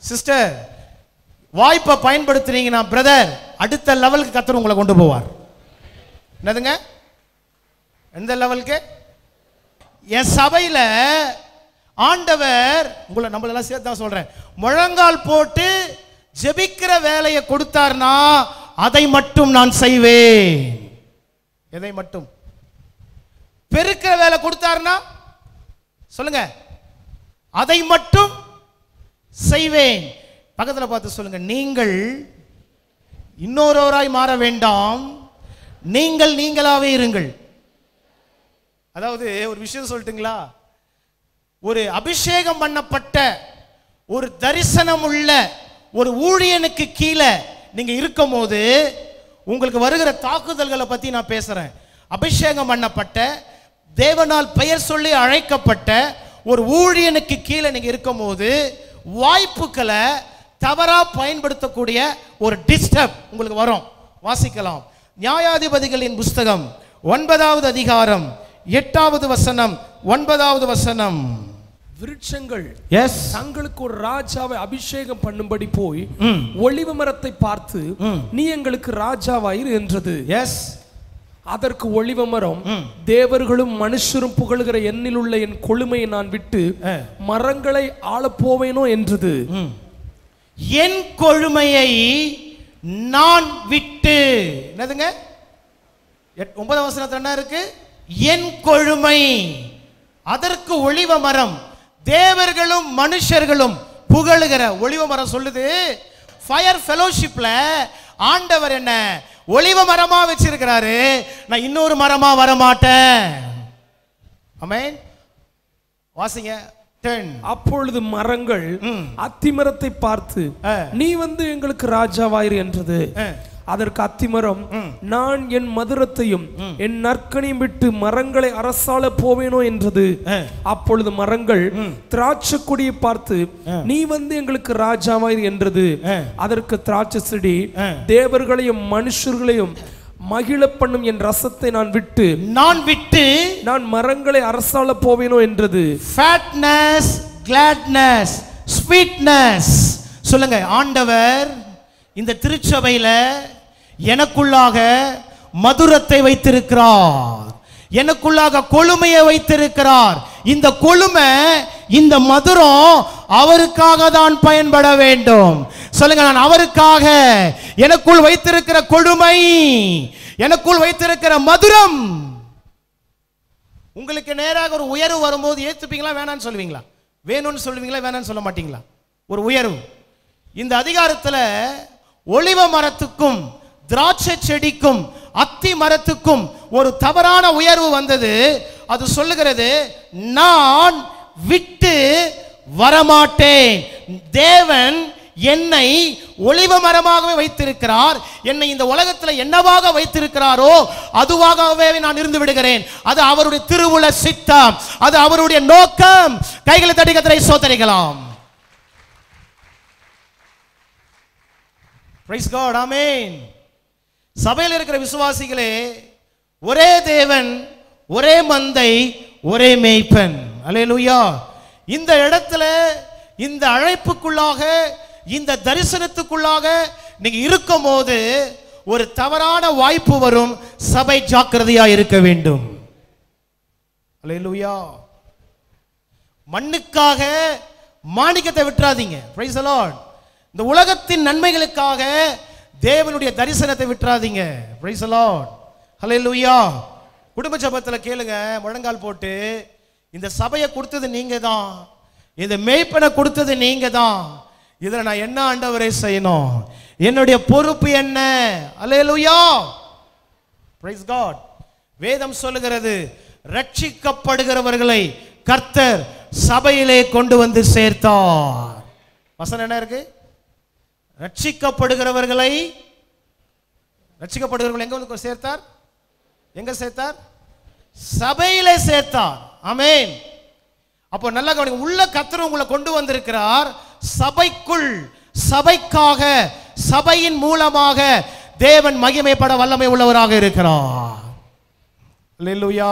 சிஸ்டர், வாய்ப்பை பயன்படுத்துறீங்கன்னா பிரதர், அடுத்த லெவலுக்கு கர்த்தர் உங்களை கொண்டு போவார். என்னதுங்க? எந்த லெவலுக்கு? என் சபையில ஆண்டவர் உங்களை நம்மளெல்லாம் சேர்த்து தான் சொல்றேன், முழங்கால் போட்டு ஜெபிக்கிற வேலையை கொடுத்தார்னா அதை மட்டும் நான் செய்வேன். எதை மட்டும்? பெருக்கிற வேலை கொடுத்தார்னா சொல்லுங்க, அதை மட்டும் செய்வேன். பக்கத்தில் பார்த்து சொல்லுங்க, நீங்கள் இன்னொருவராய் மாற வேண்டாம், நீங்கள் நீங்களாவே இருங்கள். அதாவது ஒரு விஷயம் சொல்லட்டுங்களா, ஒரு அபிஷேகம் பண்ணப்பட்ட ஒரு தரிசனம் உள்ள ஒரு ஊழியனுக்கு கீழே நீங்க இருக்கும் போது உங்களுக்கு வருகிற தாக்குதல்களை பத்தி நான் பேசுறேன். அபிஷேகம் பண்ணப்பட்ட தேவனால் பெயர் சொல்லி அழைக்கப்பட்ட ஒரு ஊழியனுக்கு கீழே நீங்க இருக்கும் போது வாய்ப்புகளை தவறா பயன்படுத்தக்கூடிய ஒரு டிஸ்டர்ப் உங்களுக்கு வரும். வாசிக்கலாம். நியாயாதிபதிகளின் புஸ்தகம் 9வது அதிகாரம் 8வது வசனம் 9வது வசனம். விருட்சங்கள் எஸ் தங்களுக்கு ஒரு ராஜாவை அபிஷேகம் பண்ணும்படி போய் ஒலிவ மரத்தை பார்த்து நீ எங்களுக்கு ராஜாவாயிரு என்றது. எஸ். அதற்கு ஒலிவ மரம், தேவர்களும் மனுஷரும் புகழ்கிற எண்ணில் உள்ள என் கொழுமையை நான் விட்டு மரங்களை ஆளப்போவேனோ என்றது. என் கொழுமையை நான் விட்டு, என்னதுங்க 9வது வசனத்துல என்ன இருக்கு? என் கொழுமை. அதற்கு ஒலிவ மரம், தேவர்களும் மனுஷர்களும் புகழுகிற ஒலிவ மரம் சொல்லுது. ஃபயர் ஃபெலோஷிப்ல ஆண்டவர் என்ன ஒலிவ மரமா வச்சிருக்கிறாரு, நான் இன்னொரு மரமா வர மாட்டேன். ஆமென். வாசிங்க. அப்பொழுது மரங்கள் அத்திமரத்தை பார்த்து நீ வந்து எங்களுக்கு ராஜாவாயிரு என்றது. அதற்கு அத்திமரம், நான் என் மதுரத்தையும் என் நற்கனியும் விட்டு மரங்களை அரசாள போவேனோ என்றது. அப்பொழுது மரங்கள் திராட்சை கொடியை பார்த்து நீ வந்து எங்களுக்கு ராஜாவாயிரு என்றது. அதற்கு திராட்சை செடி, தேவர்களையும் மனுஷர்களையும் மகிழ பண்ணும் என் ரசத்தை நான் விட்டு நான் மரங்களை அரசாள போவேனோ என்றது. ஃபேட்னஸ், கிளாட்னஸ், ஸ்வீட்னஸ். சொல்லுங்க, ஆண்டவர் இந்த திருச்சபையில எனக்குள்ளாக மதுரத்தை வைத்திருக்கிறார், எனக்குள்ளாக கொழுமையை வைத்திருக்கிறார். இந்த கொழுமை, இந்த மதுரம் அவருக்காக தான் பயன்பட வேண்டும். சொல்லுங்க, நான் அவருக்காக எனக்குள் வைத்திருக்கிற கொழுமை, எனக்குள் வைத்திருக்கிற மதுரம். உங்களுக்கு நேராக ஒரு உயர்வு வரும்போது ஏத்துப்பீங்களா, வேணான்னு சொல்லுவீங்களா? வேணும்னு சொல்லுவீங்களா, வேணான்னு சொல்ல மாட்டீங்களா? ஒரு உயர்வு. இந்த அதிகாரத்தில் ஒலிவ மரத்துக்கும் திராட்சை செடிக்கும் அத்தி மரத்துக்கும் ஒரு தவறான உயர்வு வந்தது. அது சொல்லுகிறது, நான் விட்டு வரமாட்டேன். தேவன் என்னை ஒலிவ மரமாகவே வைத்திருக்கிறார், என்னை இந்த உலகத்தில் என்னவாக வைத்திருக்கிறாரோ அதுவாகவே நான் இருந்து விடுகிறேன். அது அவருடைய திருவுள சித்தம், அது அவருடைய நோக்கம். கைகளை தட்டி கர்த்தரை ஸ்தோத்திரிக்கலாம். Praise God. ஆமென். சபையில் இருக்கிற விசுவாசிகளே, ஒரே தேவன், ஒரே மந்தை, ஒரே மேய்ப்பன். அல்லேலூயா. இந்த இடத்துல, இந்த அழைப்புக்குள்ளாக, இந்த தரிசனத்துக்குள்ளாக நீங்க இருக்கும் போது ஒரு தவறான வாய்ப்பு வரும். சபை ஜாக்கிரதையா இருக்க வேண்டும். அல்லேலூயா. மண்ணுக்காக மாணிக்கத்தை விட்டுறாதீங்க. Praise the lord. இந்த உலகத்தின் நன்மைகளுக்காக தேவனுடைய தரிசனத்தை விட்டுறாதீங்க. Praise the lord. ஹல்லேலூயா. குடும்ப ஜெபத்தில் கேளுங்க, முழங்கால் போட்டு, இந்த சபையை கொடுத்தது நீங்க தான், இந்த மேய்ப்பனை கொடுத்தது நீங்க தான், இதில் நான் என்ன ஆண்டவரே செய்யணும், என்னுடைய பொறுப்பு என்ன? ஹல்லேலூயா. Praise God. வேதம் சொல்லுகிறது, ரட்சிக்கப்படுகிறவர்களை கர்த்தர் சபையிலே கொண்டு வந்து சேர்த்தார். வசனம் என்ன இருக்கு? ரட்சிக்கப்படுகிறவர்களை எங்க வந்து சேர்த்தார்? எங்க சேர்த்தார்? சபையிலே சேர்த்தார். ஆமென். அப்போ நல்லா கவனிங்க, உள்ள கர்த்தர் உங்களை கொண்டு வந்திருக்கிறார். சபைக்குள், சபைக்காக, சபையின் மூலமாக தேவன் மகிமைப்பட வல்லமை உள்ளவராக இருக்கிறார். அல்லேலூயா.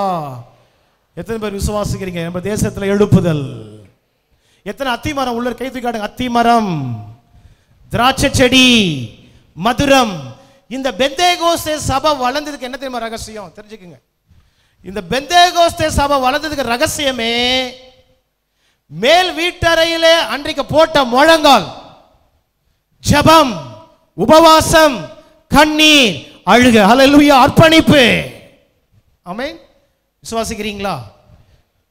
எத்தனை பேர் விசுவாசிக்கிறீங்க? நம்ம தேசத்தில் எழுப்புதல். எத்தனை அத்திமரம் உள்ள கை தூக்கி காட்டுங்க. அத்திமரம், திராட்சை செடி, மதுரம். இந்த பெந்தேகோஸ்தே சபை வளர்ந்ததுக்கு என்ன தெரியுமா ரகசியம்? தெரிஞ்சுக்குங்க. இந்த பெந்தேகோஸ்தே சபை வளர்ந்ததுக்கு ரகசியமே மேல் வீட்டறையிலே அன்றைக்கு போட்ட முழங்கால், ஜெபம், உபவாசம், கண்ணீர், அழுக, ஹல்லேலூயா, அர்ப்பணிப்பு. ஆமென். விசுவாசிக்கிறீங்களா?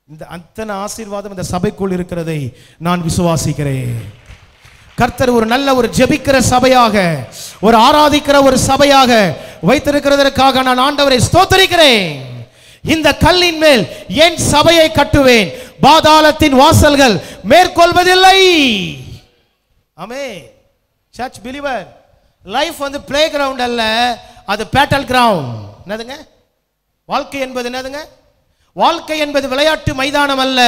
இந்த அத்தனை ஆசீர்வாதம் இந்த சபைக்குள் இருக்கிறதை நான் விசுவாசிக்கிறேன். கர்த்தர் ஒரு நல்ல ஒரு ஜெபிக்கிற சபையாக, ஒரு ஆராதிக்கிற ஒரு சபையாக வைத்திருக்கிறதற்காக நான் ஆண்டவரை ஸ்தோத்திரிக்கிறேன். இந்த கல்லின் மேல் என் சபையை கட்டுவேன், பாதாளத்தின் வாசல்கள் மேற்கொள்வதில்லை. ஆமென். சர்ச் பிலீவர் லைஃப் வந்து பிளே கிரவுண்ட் அல்ல, அது பேட்டல் கிரவுண்ட். என்னதுங்க வாழ்க்கை என்பது? என்னதுங்க வாழ்க்கை என்பது? விளையாட்டு மைதானம் அல்ல,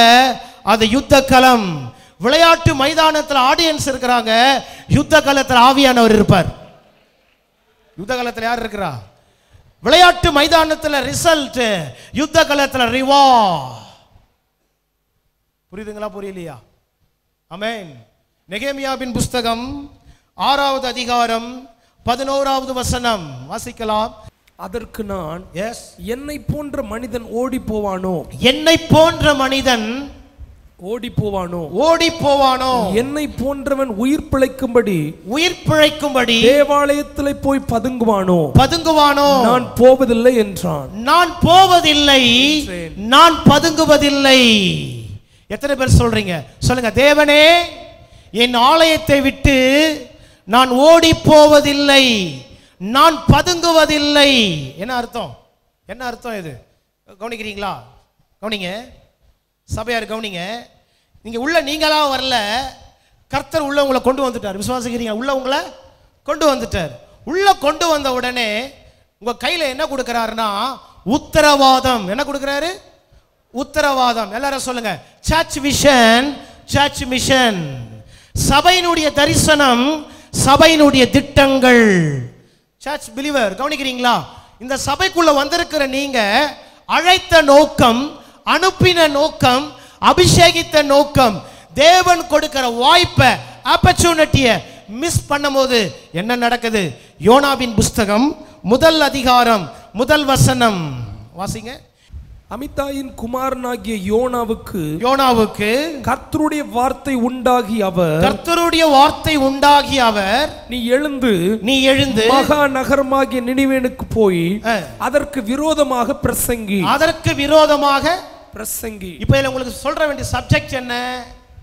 அது யுத்த களம். விளையாட்டு மைதானத்தில் ஆடியன்ஸ் இருக்கிறாங்க, யுத்த களத்தில் ஆவியானவர் இருப்பார். யுத்த களத்தில் யார் இருக்கிறா? விளையாட்டு மைதானத்தில் ரிசல்ட், யுத்த களத்தில் ரிவார்ட். புரியுதுங்களா? புரியலையா? ஆமென். நெகேமியாவின் புஸ்தகம் 6வது அதிகாரம் 11வது வசனம் வாசிக்கலாம். அதற்கு நான், எஸ், என்னை போன்ற மனிதன் ஓடி போவானோ? என்னை போன்ற மனிதன் ஓடி போவானோ? ஓடி போவானோ? என்னை போன்றவன் உயிர் பிழைக்கும்படி, உயிர் பிழைக்கும்படி தேவாலயத்திலே போய் பதுங்குவானோ? பதுங்குவானோ? நான் போவதில்லை என்றான். நான் போவதில்லை, நான் பதுங்குவதில்லை. எத்தனை பேர் சொல்றீங்க? சொல்லுங்க. தேவனே, என் ஆலயத்தை விட்டு நான் ஓடி போவதில்லை, நான் பதுங்குவதில்லை. என்ன அர்த்தம்? என்ன அர்த்தம் இது? கவனிக்கிறீங்களா? கவனிங்க சபையார், கவனிங்க. நீங்க உள்ள நீங்களா வரல, கர்த்தர் உள்ள உங்களை கொண்டு வந்துட்டார். விசுவாசிக்கிறீங்க? உள்ள உங்களை கொண்டு வந்துட்டார். உள்ள கொண்டு வந்த உடனே உங்க கையில என்ன கொடுக்கிறாருன்னா உத்தரவாதம். என்ன கொடுக்கிறாரு? உத்தரவாதம். எல்லாரும் சொல்லுங்க. Church vision, church mission. சபையினுடைய தரிசனம், சபையினுடைய திட்டங்கள். சர்ச் பிலீவர், கவனிக்கிறீங்களா? இந்த சபைக்குள்ள வந்திருக்கிற நீங்க அழைத்த நோக்கம், அனுப்பின நோக்கம், அபிஷேகித்த நோக்கம். தேவன் கொடுக்கிற வாய்ப்பை, ஆப்பர்ச்சுனிட்டியை மிஸ் பண்ணும்போது என்ன நடக்குது? யோனாவின் புஸ்தகம் 1 அதிகாரம் 1 வசனம் வாசிங்க. அமித்தாயின் குமாரனாகிய யோனாவுக்கு கர்த்தருடைய வார்த்தை உண்டாகி அவர், நீ எழுந்து மகா நகரமாகிய நினிவேனுக்கு போய் அதற்கு விரோதமாக பிரசங்கி. இப்ப உங்களுக்கு சொல்ற வேண்டிய சப்ஜெக்ட் என்ன?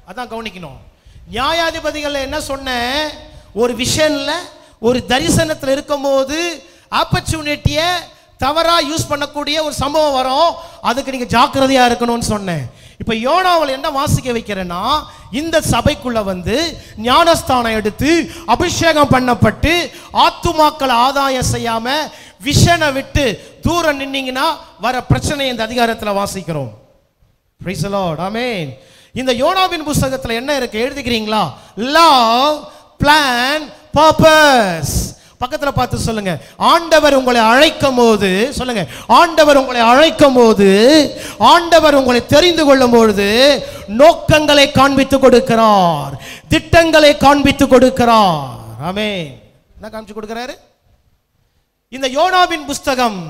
அதான் கவனிக்கணும். நியாயாதிபதிகள் என்ன சொன்ன? ஒரு விஷன்ல, ஒரு தரிசனத்தில் இருக்கும்போது ஆப்பர்ச்சுனிட்டியை தவறா யூஸ் பண்ணக்கூடிய ஒரு சம்பவம் வரும், அதுக்கு நீங்க ஜாக்கிரதையா இருக்கணும்னு சொன்னேன். இப்ப யோனாவில் என்ன வாசிக்க வைக்கிறேன்னா, இந்த சபைக்குள்ள வந்து ஞானஸ்தானம் எடுத்து அபிஷேகம் பண்ணப்பட்டு ஆத்துமாக்களை ஆதாயம் செய்யாம விஷனை விட்டு தூரம் நின்னீங்கன்னா வர பிரச்சனை இந்த அதிகாரத்தில் வாசிக்கிறோம். Praise the Lord. ஆமென். இந்த யோனாவின் புத்தகத்தில் என்ன இருக்கு எழுதிக்கிறீங்களா? Love, plan, purpose. பக்கத்தில் பார்த்து சொல்லுங்க. ஆண்டவர் உங்களை அழைக்கும் போது, சொல்லுங்க, ஆண்டவர் உங்களை அழைக்கும் போது, ஆண்டவர் உங்களை தெரிந்து கொள்ளும் பொழுது நோக்கங்களை காண்பித்து கொடுக்கிறார், திட்டங்களை காண்பித்து கொடுக்கிறார். ஆமென். என்ன காண்பித்து கொடுக்கிறாரு? இந்த யோனாவின் புஸ்தகம்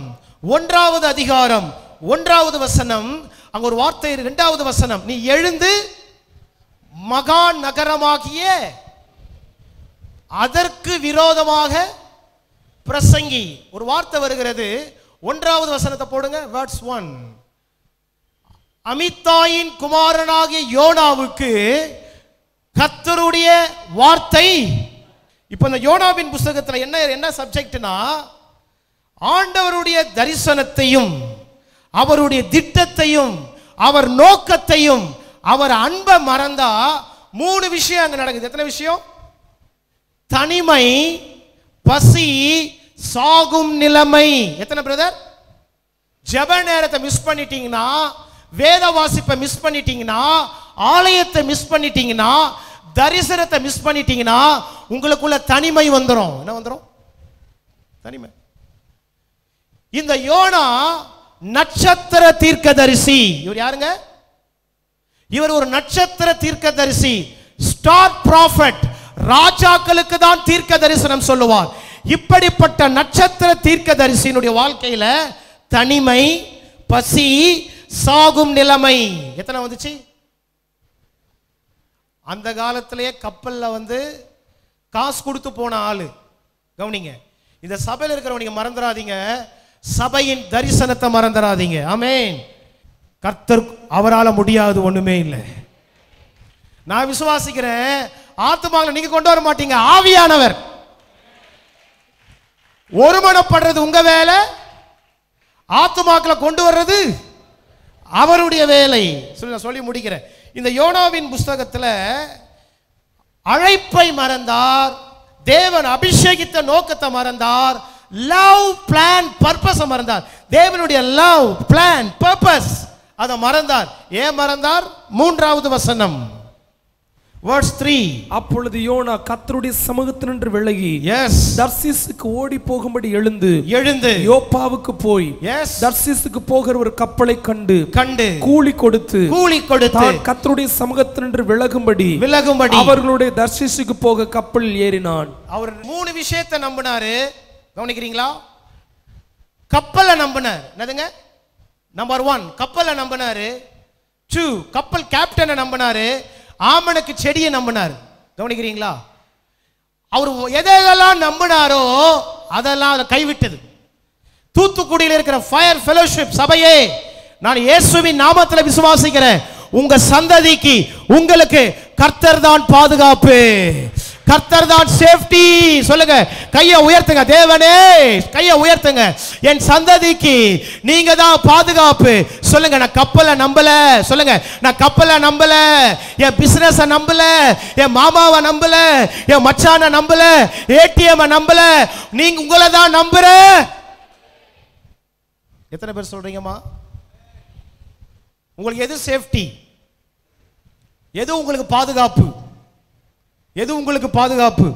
1வது அதிகாரம் 1வது வசனம், அங்க ஒரு வார்த்தை, 2வது வசனம், நீ எழுந்து மகா நகரமாகிய அதற்கு விரோதமாக பிரசங்கி. ஒரு வார்த்தை வருகிறது. 1வது வசனத்தை போடுங்க. வேர்ட்ஸ் 1. அமித்தாயின் குமாரனாகிய யோனாவுக்கு கர்த்தருடைய வார்த்தை. இப்போ இந்த யோனாவின் புத்தகத்தில் என்ன சப்ஜெக்ட்னா, ஆண்டவருடைய தரிசனத்தையும் அவருடைய திட்டத்தையும் அவர் நோக்கத்தையும் அவர் அன்பை மறந்தா 3 விஷயம் அங்க நடக்குது. எத்தனை விஷயம்? தனிமை, பசி, சாகும் நிலைமை. எத்தனை பிரதர்? ஜெப நேரத்தை மிஸ் பண்ணிட்டீங்கன்னா, வேத வாசிப்பை மிஸ் பண்ணிட்டீங்கன்னா, ஆலயத்தை மிஸ் பண்ணிட்டீங்கன்னா, தரிசனத்தை மிஸ் பண்ணிட்டீங்கன்னா உங்களுக்குள்ள தனிமை வந்துடும். என்ன வந்துடும்? தனிமை. இந்த யோனா நட்சத்திர தீர்க்கதரிசி. இவர் யாருங்க? இவர் ஒரு நட்சத்திர தீர்க்கதரிசி, ஸ்டார் ப்ராஃபட். ராஜாக்களுக்கு தான் தீர்க்க தரிசனம் சொல்லுவார். இப்படிப்பட்ட நட்சத்திர தீர்க்கதரிசியினுடைய வாழ்க்கையில தனிமை, பசி, சாகும் நிலைமை எத்தனை வந்துச்சு? அந்த காலத்திலேயே கப்பல்ல காசு கொடுத்து போன ஆளு. கவனிங்க, இந்த சபையில் இருக்கிறவங்க மறந்துடாதீங்க, சபையின் தரிசனத்தை மறந்துடாதீங்க. ஆமென். கர்த்தர் அவரால் முடியாது ஒண்ணுமே இல்லை. நான் விசுவாசிக்கிறேன், ஆத்துமாக்களை நீங்க கொண்டு வர மாட்டீங்க, ஆவியானவர். ஒருமனப்படுறது உங்க வேலை, ஆத்துமாக்களை கொண்டு வர்றது அவருடைய வேலை. சொல்லி முடிக்கிறேன். இந்த யோனாவின் புஸ்தகத்தில் அழைப்பை மறந்தார், தேவன் அபிஷேகித்த நோக்கத்தை மறந்தார், லவ் பிளான் பர்பஸ் மறந்தார். தேவனுடைய லவ் பிளான் பர்பஸ் அதை மறந்தார். ஏன் மறந்தார்? 3வது வசனம், verse 3. அப்பொழுது யோனா கர்த்தருடைய சமூகத்தினின்று விலகி தர்சீசுக்கு ஓடி போகும்படி எழுந்து யோப்பாவுக்கு போய் தர்சீசுக்கு போகிற ஒரு கப்பலை கண்டு கூலி கொடுத்து தான் கர்த்தருடைய சமூகத்தினின்று விலகும்படி அவர்களுடைய தர்சீசுக்கு போக கப்பலில் ஏறினான். அவர் 3 விஷயத்தை நம்பினாரு. கவனிக்கிறீங்களா? கப்பலை நம்பினார். என்னதுங்க? நம்பர் 1 கப்பலை நம்பினாரு. 2 கப்பல் கேப்டனை நம்பினாரு. ஆமனுக்கு செடியை நம்பினார். கவனிக்கிறீங்களா? அவர் எதெல்லாம் நம்பினாரோ அதெல்லாம் கைவிட்டது. தூத்துக்குடியில் இருக்கிற ஃபயர் ஃபெலோஷிப் சபையே, நான் இயேசுவின் நாமத்தில் விசுவாசிக்கிறேன், உங்க சந்ததிக்கு உங்களுக்கு கர்த்தர் தான் பாதுகாப்பு, கர்த்தர் தான் சேஃப்டி. சொல்லுங்க, கையை உயர்த்துங்க. தேவனே, கையை உயர்த்துங்க. என் சந்ததிக்கு நீங்க தான் பாதுகாப்பு. சொல்லுங்க, நான் கப்பலை நம்பல. சொல்லுங்க, நான் கப்பலை நம்பல, என் பிசினஸ் நம்பல, என் மாமாவை நம்பல, என் மச்சான நம்பல, ஏடிஎம் நம்பல, நீங்க உங்களை தான் நம்புற. எத்தனை பேர் சொல்றீங்கம்மா? உங்களுக்கு எது சேஃப்டி? எது உங்களுக்கு பாதுகாப்பு? எது உங்களுக்கு பாதுகாப்பு?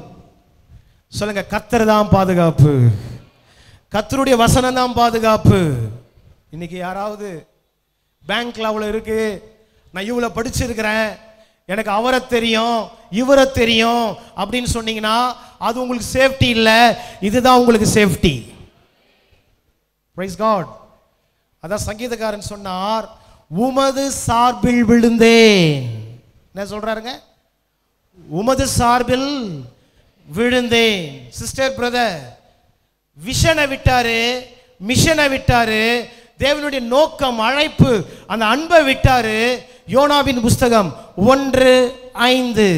சொல்லுங்க, கர்த்தர் தான் பாதுகாப்பு, கர்த்தருடைய வசனம் தான் பாதுகாப்பு. இன்னைக்கு யாராவது பேங்க்ல அவ்வளவு இருக்கு, நான் இவ்வளவு படிச்சிருக்கிறேன், எனக்கு அவரை தெரியும் இவரை தெரியும் அப்படின்னு சொன்னீங்கன்னா அது உங்களுக்கு சேஃப்டி இல்லை, இதுதான் உங்களுக்கு சேஃப்டி. Price God. அதான் சங்கீதக்காரன் சொன்னார், உமது சார்பில் விழுந்தேன். என்ன சொல்றாருங்க? உமது சார்பில் விழுந்தேன். சிஸ்டர், பிரதர், விஷனை விட்டாரு, மிஷனை விட்டாரு, தேவனுடைய நோக்கம், அழைப்பு, அந்த அன்பை விட்டாரு. யோனாவின் புஸ்தகம் 1:5.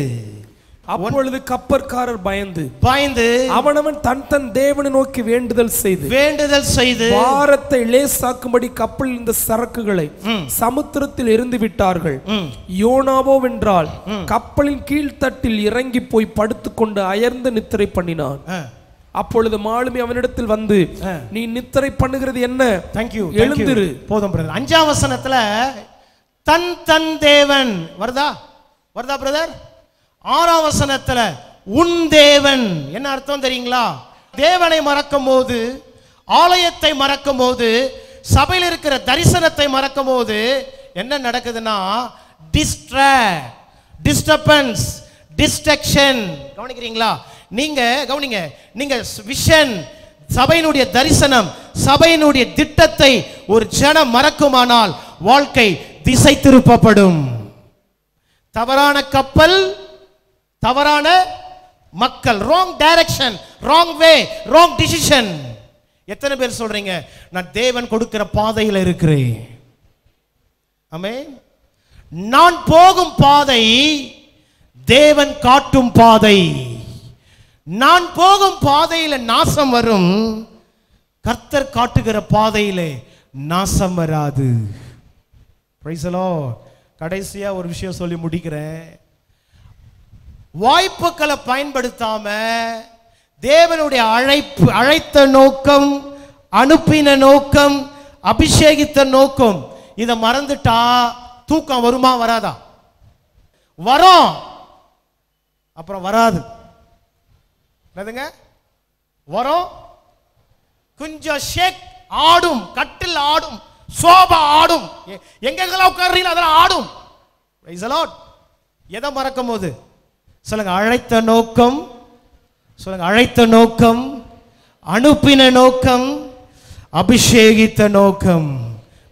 அப்பொழுது கப்பற்காரர் பயந்து அவனவன் தன் தேவனை நோக்கி வேண்டுதல் செய்து பாரத்தை லேசாக்கும்படி கப்பலில் இந்த சரக்குகளை சமுத்திரத்தில் எறிந்து விட்டார்கள். யோனாவோ வென்றால் கப்பலின் கீழ்த்தட்டில் இறங்கி போய் படுத்துக்கொண்டு அயர்ந்து நித்திரை பண்ணினான். அப்பொழுது மாலுமி அவனிடத்தில் வந்து, நீ நித்திரை பண்ணுகிறது என்ன? எழுந்திரு. போதும் பிரதர். 5ஆம் வசனத்துல தன் தேவன் வருதா பிரதர்? 6ஆம் வசனத்துல உன் தேவன். என்ன அர்த்தம் தெரியுங்களா? தேவனை மறக்கும் போது, ஆலயத்தை மறக்கும் போது, சபையில் இருக்கிற தரிசனத்தை மறக்கும் போது என்ன நடக்குதுன்னா டிஸ்டர்பன்ஸ், டிஸ்ட்ராக்ஷன். கவனிக்கிறீங்களா? நீங்க கவனிங்க, நீங்க விஷன், சபையினுடைய தரிசனம், சபையினுடைய திட்டத்தை ஒரு ஜனம் மறக்குமானால் வாழ்க்கை திசை திருப்பப்படும். தவறான கப்பல், தவறான மக்கள், ராங் டைரக்ஷன், ராங் வே, ராங் டிசிஷன். எத்தனை பேர் சொல்றீங்க, நான் தேவன் கொடுக்கிற பாதையில் இருக்கிறேன்? ஆமென். நான் போகும் பாதை தேவன் காட்டும் பாதை. நான் போகும் பாதையில நாசம் வரும், கர்த்தர் காட்டுகிற பாதையிலே நாசம் வராது. Price the Lord. கடைசியா ஒரு விஷயம் சொல்லி முடிக்கிறேன். வாய்ப்புகளை பயன்படுத்தாம தேவனுடைய அழைத்த நோக்கம், அனுப்பின நோக்கம், அபிஷேகித்த நோக்கம், இதை மறந்துட்டா தூக்கம் வருமா? வராதா? வரும், அப்புறம் வராது. என்னதுங்க வரும், கொஞ்சம் ஷேக் ஆடும், கட்டில் ஆடும், சோபா ஆடும், எங்கெங்கெல்லாம் உட்கார்றீங்களோ அதெல்லாம் ஆடும். Price the Lord. எதை மறக்கும் போது சொல்லுங்க, அழைத்த நோக்கம். சொல்லுங்க, அழைத்த நோக்கம், அனுப்பின நோக்கம், அபிஷேகித்த நோக்கம்.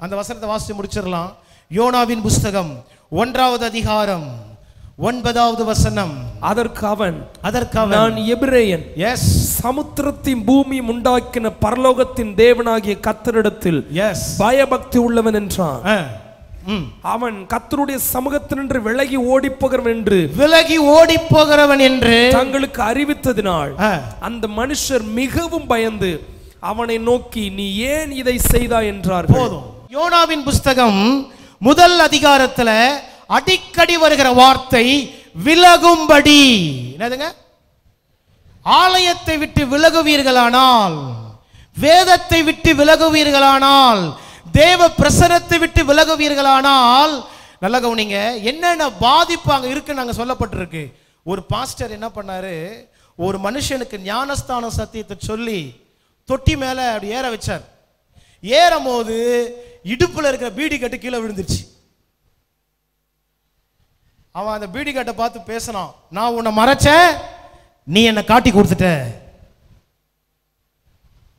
அந்த வசனத்தை வாசித்து முடிச்சிடலாம். யோனாவின் புஸ்தகம் 1வது அதிகாரம் 9வது வசனம். அதற்கு அவன் நான் எபிரேயன், எஸ், சமுத்திரத்தின் பூமி உண்டாக்கின பரலோகத்தின் தேவனாகிய கர்த்தரிடத்தில் எஸ் பயபக்தி உள்ளவன் என்றான். அவன் கர்த்தருடைய சமூகத்தினின்று விலகி ஓடிப்போகிறவன் என்று தங்களுக்கு அறிவித்ததினால் அந்த மனுஷர் மிகவும் பயந்து அவனை நோக்கி நீ ஏன் இதை செய்தாய் என்றார். போதும். யோனாவின் புஸ்தகம் 1 அதிகாரத்துல அடிக்கடி வருகிற வார்த்தை விலகும்படி. என்னதுங்க? ஆலயத்தை விட்டு விலகுவீர்களானால், வேதத்தை விட்டு விலகுவீர்களானால், தேவ பிரசன்னத்தை விட்டு விலகுவீர்களானால், நல்லா கவனிங்க, என்னென்ன பாதிப்பு அங்க இருக்குன்னு அங்க சொல்லப்பட்டிருக்கு. ஒரு பாஸ்டர் என்ன பண்ணாரு, ஒரு மனுஷனுக்கு ஞானஸ்தான சத்தியத்தை சொல்லி தொட்டி மேல அப்படி ஏற வச்சார். ஏறும் போது இடுப்புல இருக்கிற பீடி கட்டு கீழே விழுந்துருச்சு. அவன் அந்த பீடி கட்டை பார்த்து பேசினான், நான் உன்னை மறைச்சேன், நீ என்னை காட்டி கொடுத்துட்ட.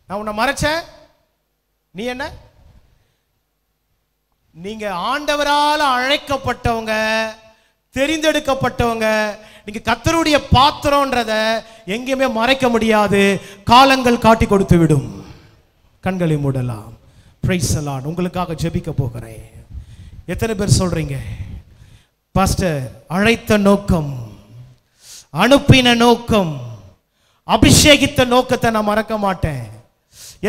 நான் உன்னை மறைச்சேன், நீ என்ன? நீங்க ஆண்டவரால் அழைக்கப்பட்டவங்க, தெரிந்தெடுக்கப்பட்டவங்க, நீங்க கர்த்தருடைய பாத்திரம்ன்றத எங்கேயுமே மறைக்க முடியாது. காலங்கள் காட்டி கொடுத்து விடும். கண்களை மூடலாம். Price the Lord. உங்களுக்காக ஜெபிக்க போகிறேன். எத்தனை பேர் சொல்றீங்க, பாஸ்டர் அழைத்த நோக்கம், அனுப்பின நோக்கம், அபிஷேகித்த நோக்கத்தை நான் மறக்க மாட்டேன்?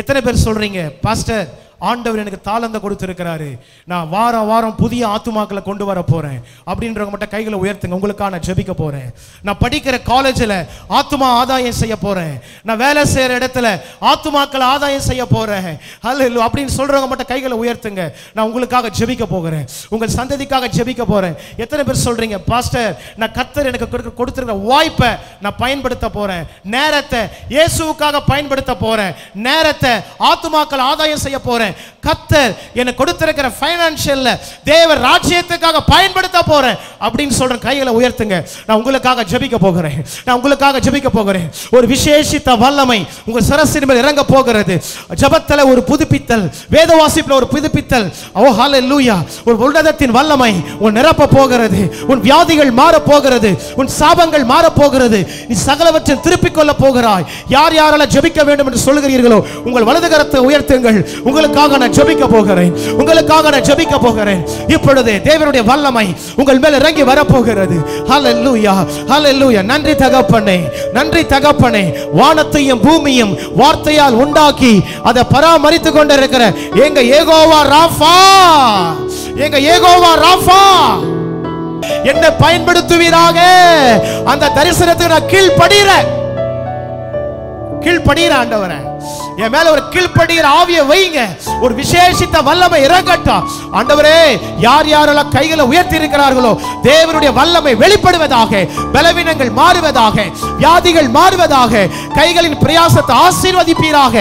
எத்தனை பேர் சொல்றீங்க, பாஸ்டர் ஆண்டவர் எனக்கு தாளந்த கொடுத்திருக்கிறாரு, நான் வாரம் வாரம் புதிய ஆத்துமாக்களை கொண்டு வர போறேன் அப்படின்றவங்க மட்டும் கைகளை உயர்த்துங்க. உங்களுக்காக நான் ஜெபிக்க போறேன். நான் படிக்கிற காலேஜில் ஆத்துமா ஆதாயம் செய்ய போறேன், நான் வேலை செய்யற இடத்துல ஆத்துமாக்களை ஆதாயம் செய்ய போறேன் ஹல்லேலூயா அப்படின்னு சொல்றவங்க மட்டும் கைகளை உயர்த்துங்க. நான் உங்களுக்காக ஜெபிக்க போகிறேன், உங்கள் சந்ததிக்காக ஜெபிக்க போறேன். எத்தனை பேர் சொல்றீங்க, பாஸ்டர் நான் கர்த்தர் எனக்கு கொடுத்திருக்கிற வாய்ப்பை நான் பயன்படுத்த போறேன், நேரத்தை இயேசுவுக்காக பயன்படுத்த போறேன், நேரத்தை ஆத்துமாக்கள் ஆதாயம் செய்ய போறேன், கர்த்தர் எனக்கு கொடுத்திருக்கிற ஃபைனான்ஷியல்ல தேவ ராஜ்யத்துக்காக பயன்படுத்த போறேன் அப்படின்னு சொல்ற கைகளை உயர்த்துங்க. நான் உங்களுக்காக ஜெபிக்க போகிறேன். நான் உங்களுக்காக ஜெபிக்க போகிறேன். ஒரு விசேஷித்த வல்லமை உங்க சிரசின் மேல் இறங்க போகிறது. ஜெபத்துல ஒரு புதுப்பித்தல், வேத வாசிப்புல ஒரு புதுப்பித்தல். ஓ ஹல்லேலூயா. ஒரு உன்னதத்தின் வல்லமை உன் நிரப்ப போகிறது. உன் வியாதிகள் மாற போகிறது, உன் சாபங்கள் மாற போகிறது, நீ சகலவற்றையும் திருப்பிக் கொள்ள போகிறாய். யார் யாரால ஜெபிக்க வேண்டும் என்று சொல்கிறீர்களோ உங்கள் வலது கரத்தை உயர்த்துங்கள். உங்களுக்காக நான் ஜெபிக்க போகிறேன், உங்களுக்காக நான் ஜெபிக்க போகிறேன். இப்பொழுது தேவனுடைய வல்லமை உங்கள் மேல் இறங்கி வர போகிறது. ஹல்லேலூயா, ஹல்லேலூயா. நன்றி தகப்பனே, நன்றி தகப்பனே. வானத்தையும் பூமியும் வார்த்தையால் உண்டாக்கி அதை பராமரித்துக் கொண்டிருக்கிற எங்க யெகோவா ராஃபா, எங்க யெகோவா ராஃபா என்னை பயன்படுத்துவீராக. அந்த தரிசனத்துக்கு நான் கீழ்படுகிற ஆண்டவரே, என் மேல ஒரு கீழ்படுகிற ஆவியை வைங்க. ஒரு விசேஷித்த வல்லமை இறங்கட்டும் ஆண்டவரே. யார் யாரெல்லாம் கைகளை உயர்த்தி இருக்கிறார்களோ தேவனுடைய வல்லமை வெளிப்படுவதாக, பலவீனங்கள் மாறுவதாக, வியாதிகள் மாறுவதாக, கைகளின் பிரயாசத்தை ஆசீர்வதிப்பீராக,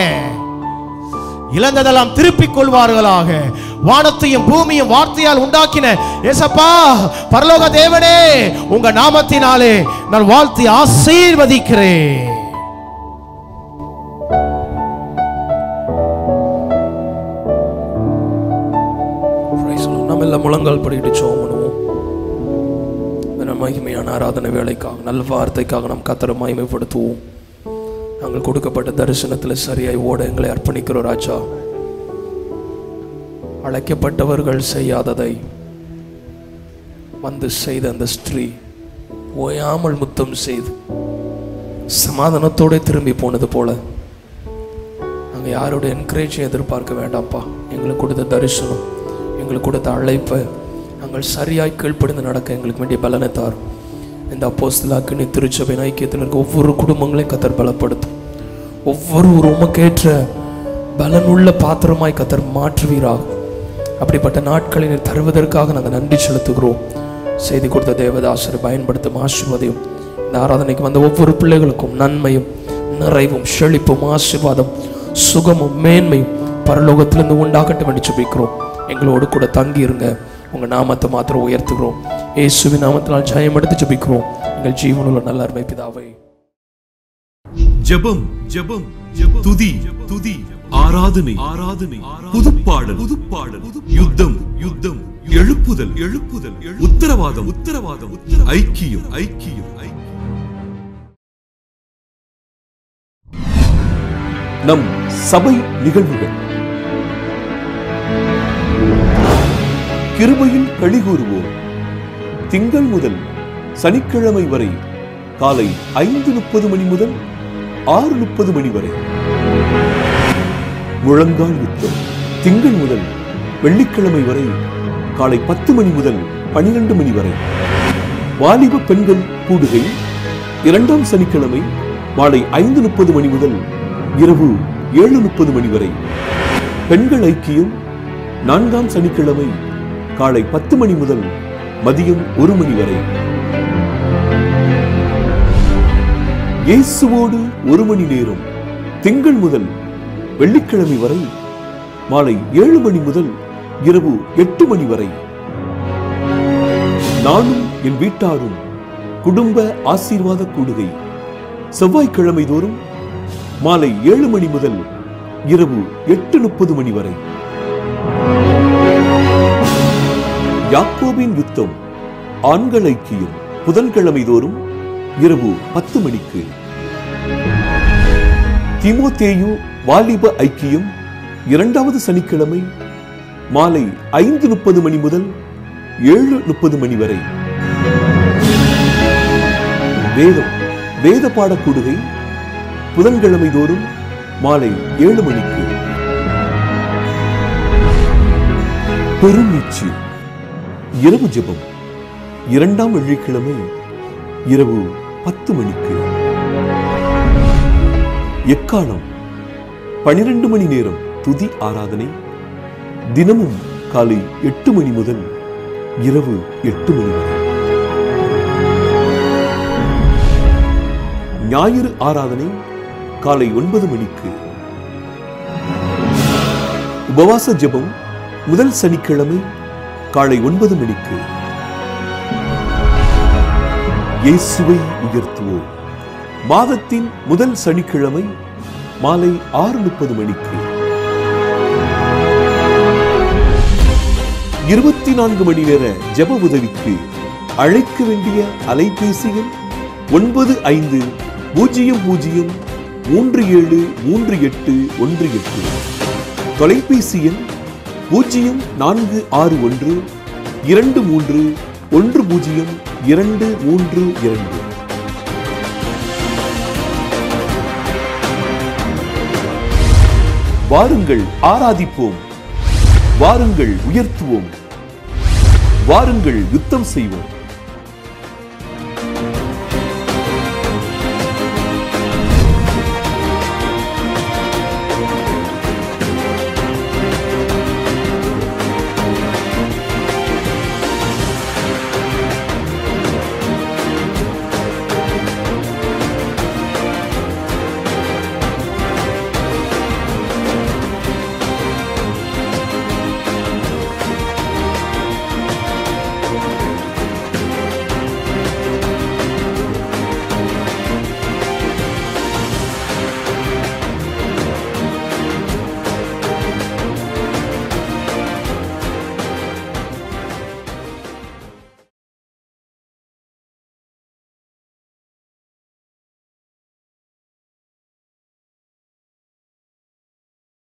இழந்ததெல்லாம் திருப்பிக் கொள்வார்களாக. வானத்தையும் பூமியும் வார்த்தையால் உண்டாக்கின ஏசப்பா பரலோக தேவனே, உங்க நாமத்தினாலே நான் வாழ்த்தி ஆசீர்வதிக்கிறேன். நம்ம முழங்கால் படிக்கிட்டு ஜெபம் பண்ணுவோம். மகிமையான ஆராதனை வேலைக்காக, நல்ல வார்த்தைக்காக நாம் கர்த்தரை மகிமைப்படுத்துவோம். நாங்கள் கொடுக்கப்பட்ட தரிசனத்தில் சரியாய் ஓட எங்களை அர்ப்பணிக்கிறோம் ராஜா. அழைக்கப்பட்டவர்கள் செய்யாததை வந்து செய்த அந்த ஸ்திரீ ஓயாமல் முத்தம் செய்து சமாதானத்தோடு திரும்பி போனது போல நாங்கள் யாரோட என்கரேஜும் எதிர்பார்க்க வேண்டாம்ப்பா. எங்களுக்கு கொடுத்த தரிசனம், எங்களுக்கு கொடுத்த அழைப்பை நாங்கள் சரியாய் கீழ்ப்படிந்து நடக்க எங்களுக்கு வேண்டிய பலனை தாரும். இந்த அப்போஸ்தலர் திருச்சபையின் ஐக்கியத்தில் இருக்க ஒவ்வொரு குடும்பங்களையும் கர்த்தர் பலப்படுத்தும். ஒவ்வொரு உமக்கேற்ற பலனுள்ள பாத்திரமாய் கர்த்தர் மாற்றுவீராக. அப்படிப்பட்ட நாட்களை தருவதற்காக நாங்கள் நன்றி செலுத்துகிறோம். செய்தி கொடுத்த தேவதாசரை பயன்படுத்தும் ஆசீர்வாதம் இந்த ஆராதனைக்கு வந்த ஒவ்வொரு பிள்ளைகளுக்கும் நன்மையும் நிறைவும் செழிப்பும் ஆசீர்வாதம் சுகமும் மேன்மையும் பரலோகத்திலிருந்து உண்டாகட்டும் என்று ஜெபிக்கிறோம். எங்களோடு கூட தங்கி இருங்க. உங்க நாமத்தை மாத்திரம் உயர்த்துகிறோம். இயேசுவின் நாமத்தினால் ஜெயம் எடுத்து ஜெபிக்கிறோம் எங்கள் ஜீவனுள்ள நல்ல அருமை பிதாவே. ஜெபம் ஜெபம் துதி துதி ஆராதனை ஆராதனை புதுப்பாடல் புதுப்பாடல் யுத்தம் யுத்தம் எழுப்புதல் எழுப்புதல் உத்தரவாதம் உத்தரவாதம் ஐக்கியம் ஐக்கியம் நம் சபை நிகழ்வுகள். கிருபையில் களிகூறுவோம். திங்கள் முதல் சனிக்கிழமை வரை காலை 5:30 மணி முதல் 6:30 மணி வரை. முழங்கால் யுத்தம். திங்கள் முதல் வெள்ளிக்கிழமை வரை காலை 10 மணி முதல் 12 மணி வரை. வாலிப பெண்கள் கூடுகை 2ஆம் சனிக்கிழமை மாலை 5:30 மணி முதல் இரவு 7:30 மணி வரை. பெண்கள் ஐக்கியம் 4ஆம் சனிக்கிழமை காலை 10 மணி முதல் மதியம் 1 மணி வரை. இயேசுவோடு 1 மணி நேரம். திங்கள் முதல் வெள்ளிக்கிழமை வரை மாலை 7 மணி முதல் இரவு 8 மணி வரை. நானும் என் வீட்டாரும் குடும்ப ஆசீர்வாத கூடுகை செவ்வாய்க்கிழமை தோறும் மாலை 7 மணி முதல் இரவு 8:30 மணி வரை. யாக்கோபின் யுத்தம் ஆண்கள் ஐக்கியம் புதன்கிழமை தோறும் இரவு 10 மணிக்கு. தீமோத்தேயு வாலிப ஐக்கியம் 2வது சனிக்கிழமை மாலை 5:30 மணி முதல் 7:30 மணி வரை. வேத பாட கூடுகை புதன்கிழமை தோறும் மாலை 7 மணிக்கு. பெருமீச்சு இரவு ஜெபம் 2ஆம் வெள்ளிக்கிழமை இரவு 10 மணிக்கு. எக்காலம் 12 மணி நேரம் துதி ஆராதனை தினமும் காலை 8 மணி முதல் இரவு 8 மணி வரை. ஞாயிறு ஆராதனை காலை 9 மணிக்கு. உபவாச ஜெபம் முதல் சனிக்கிழமை காலை 9 மணிக்கு. இயேசுவை உயர்த்துவோம் மாதத்தின் முதல் சனிக்கிழமை மாலை 6:30 மணிக்கு. 24 மணி நேர ஜெப உதவிக்கு அழைக்க வேண்டிய அலைபேசி எண் 9500373818. தொலைபேசி எண் 0461310232. வாருங்கள் ஆராதிப்போம், வாருங்கள் உயர்த்துவோம், வாருங்கள் யுத்தம் செய்வோம்.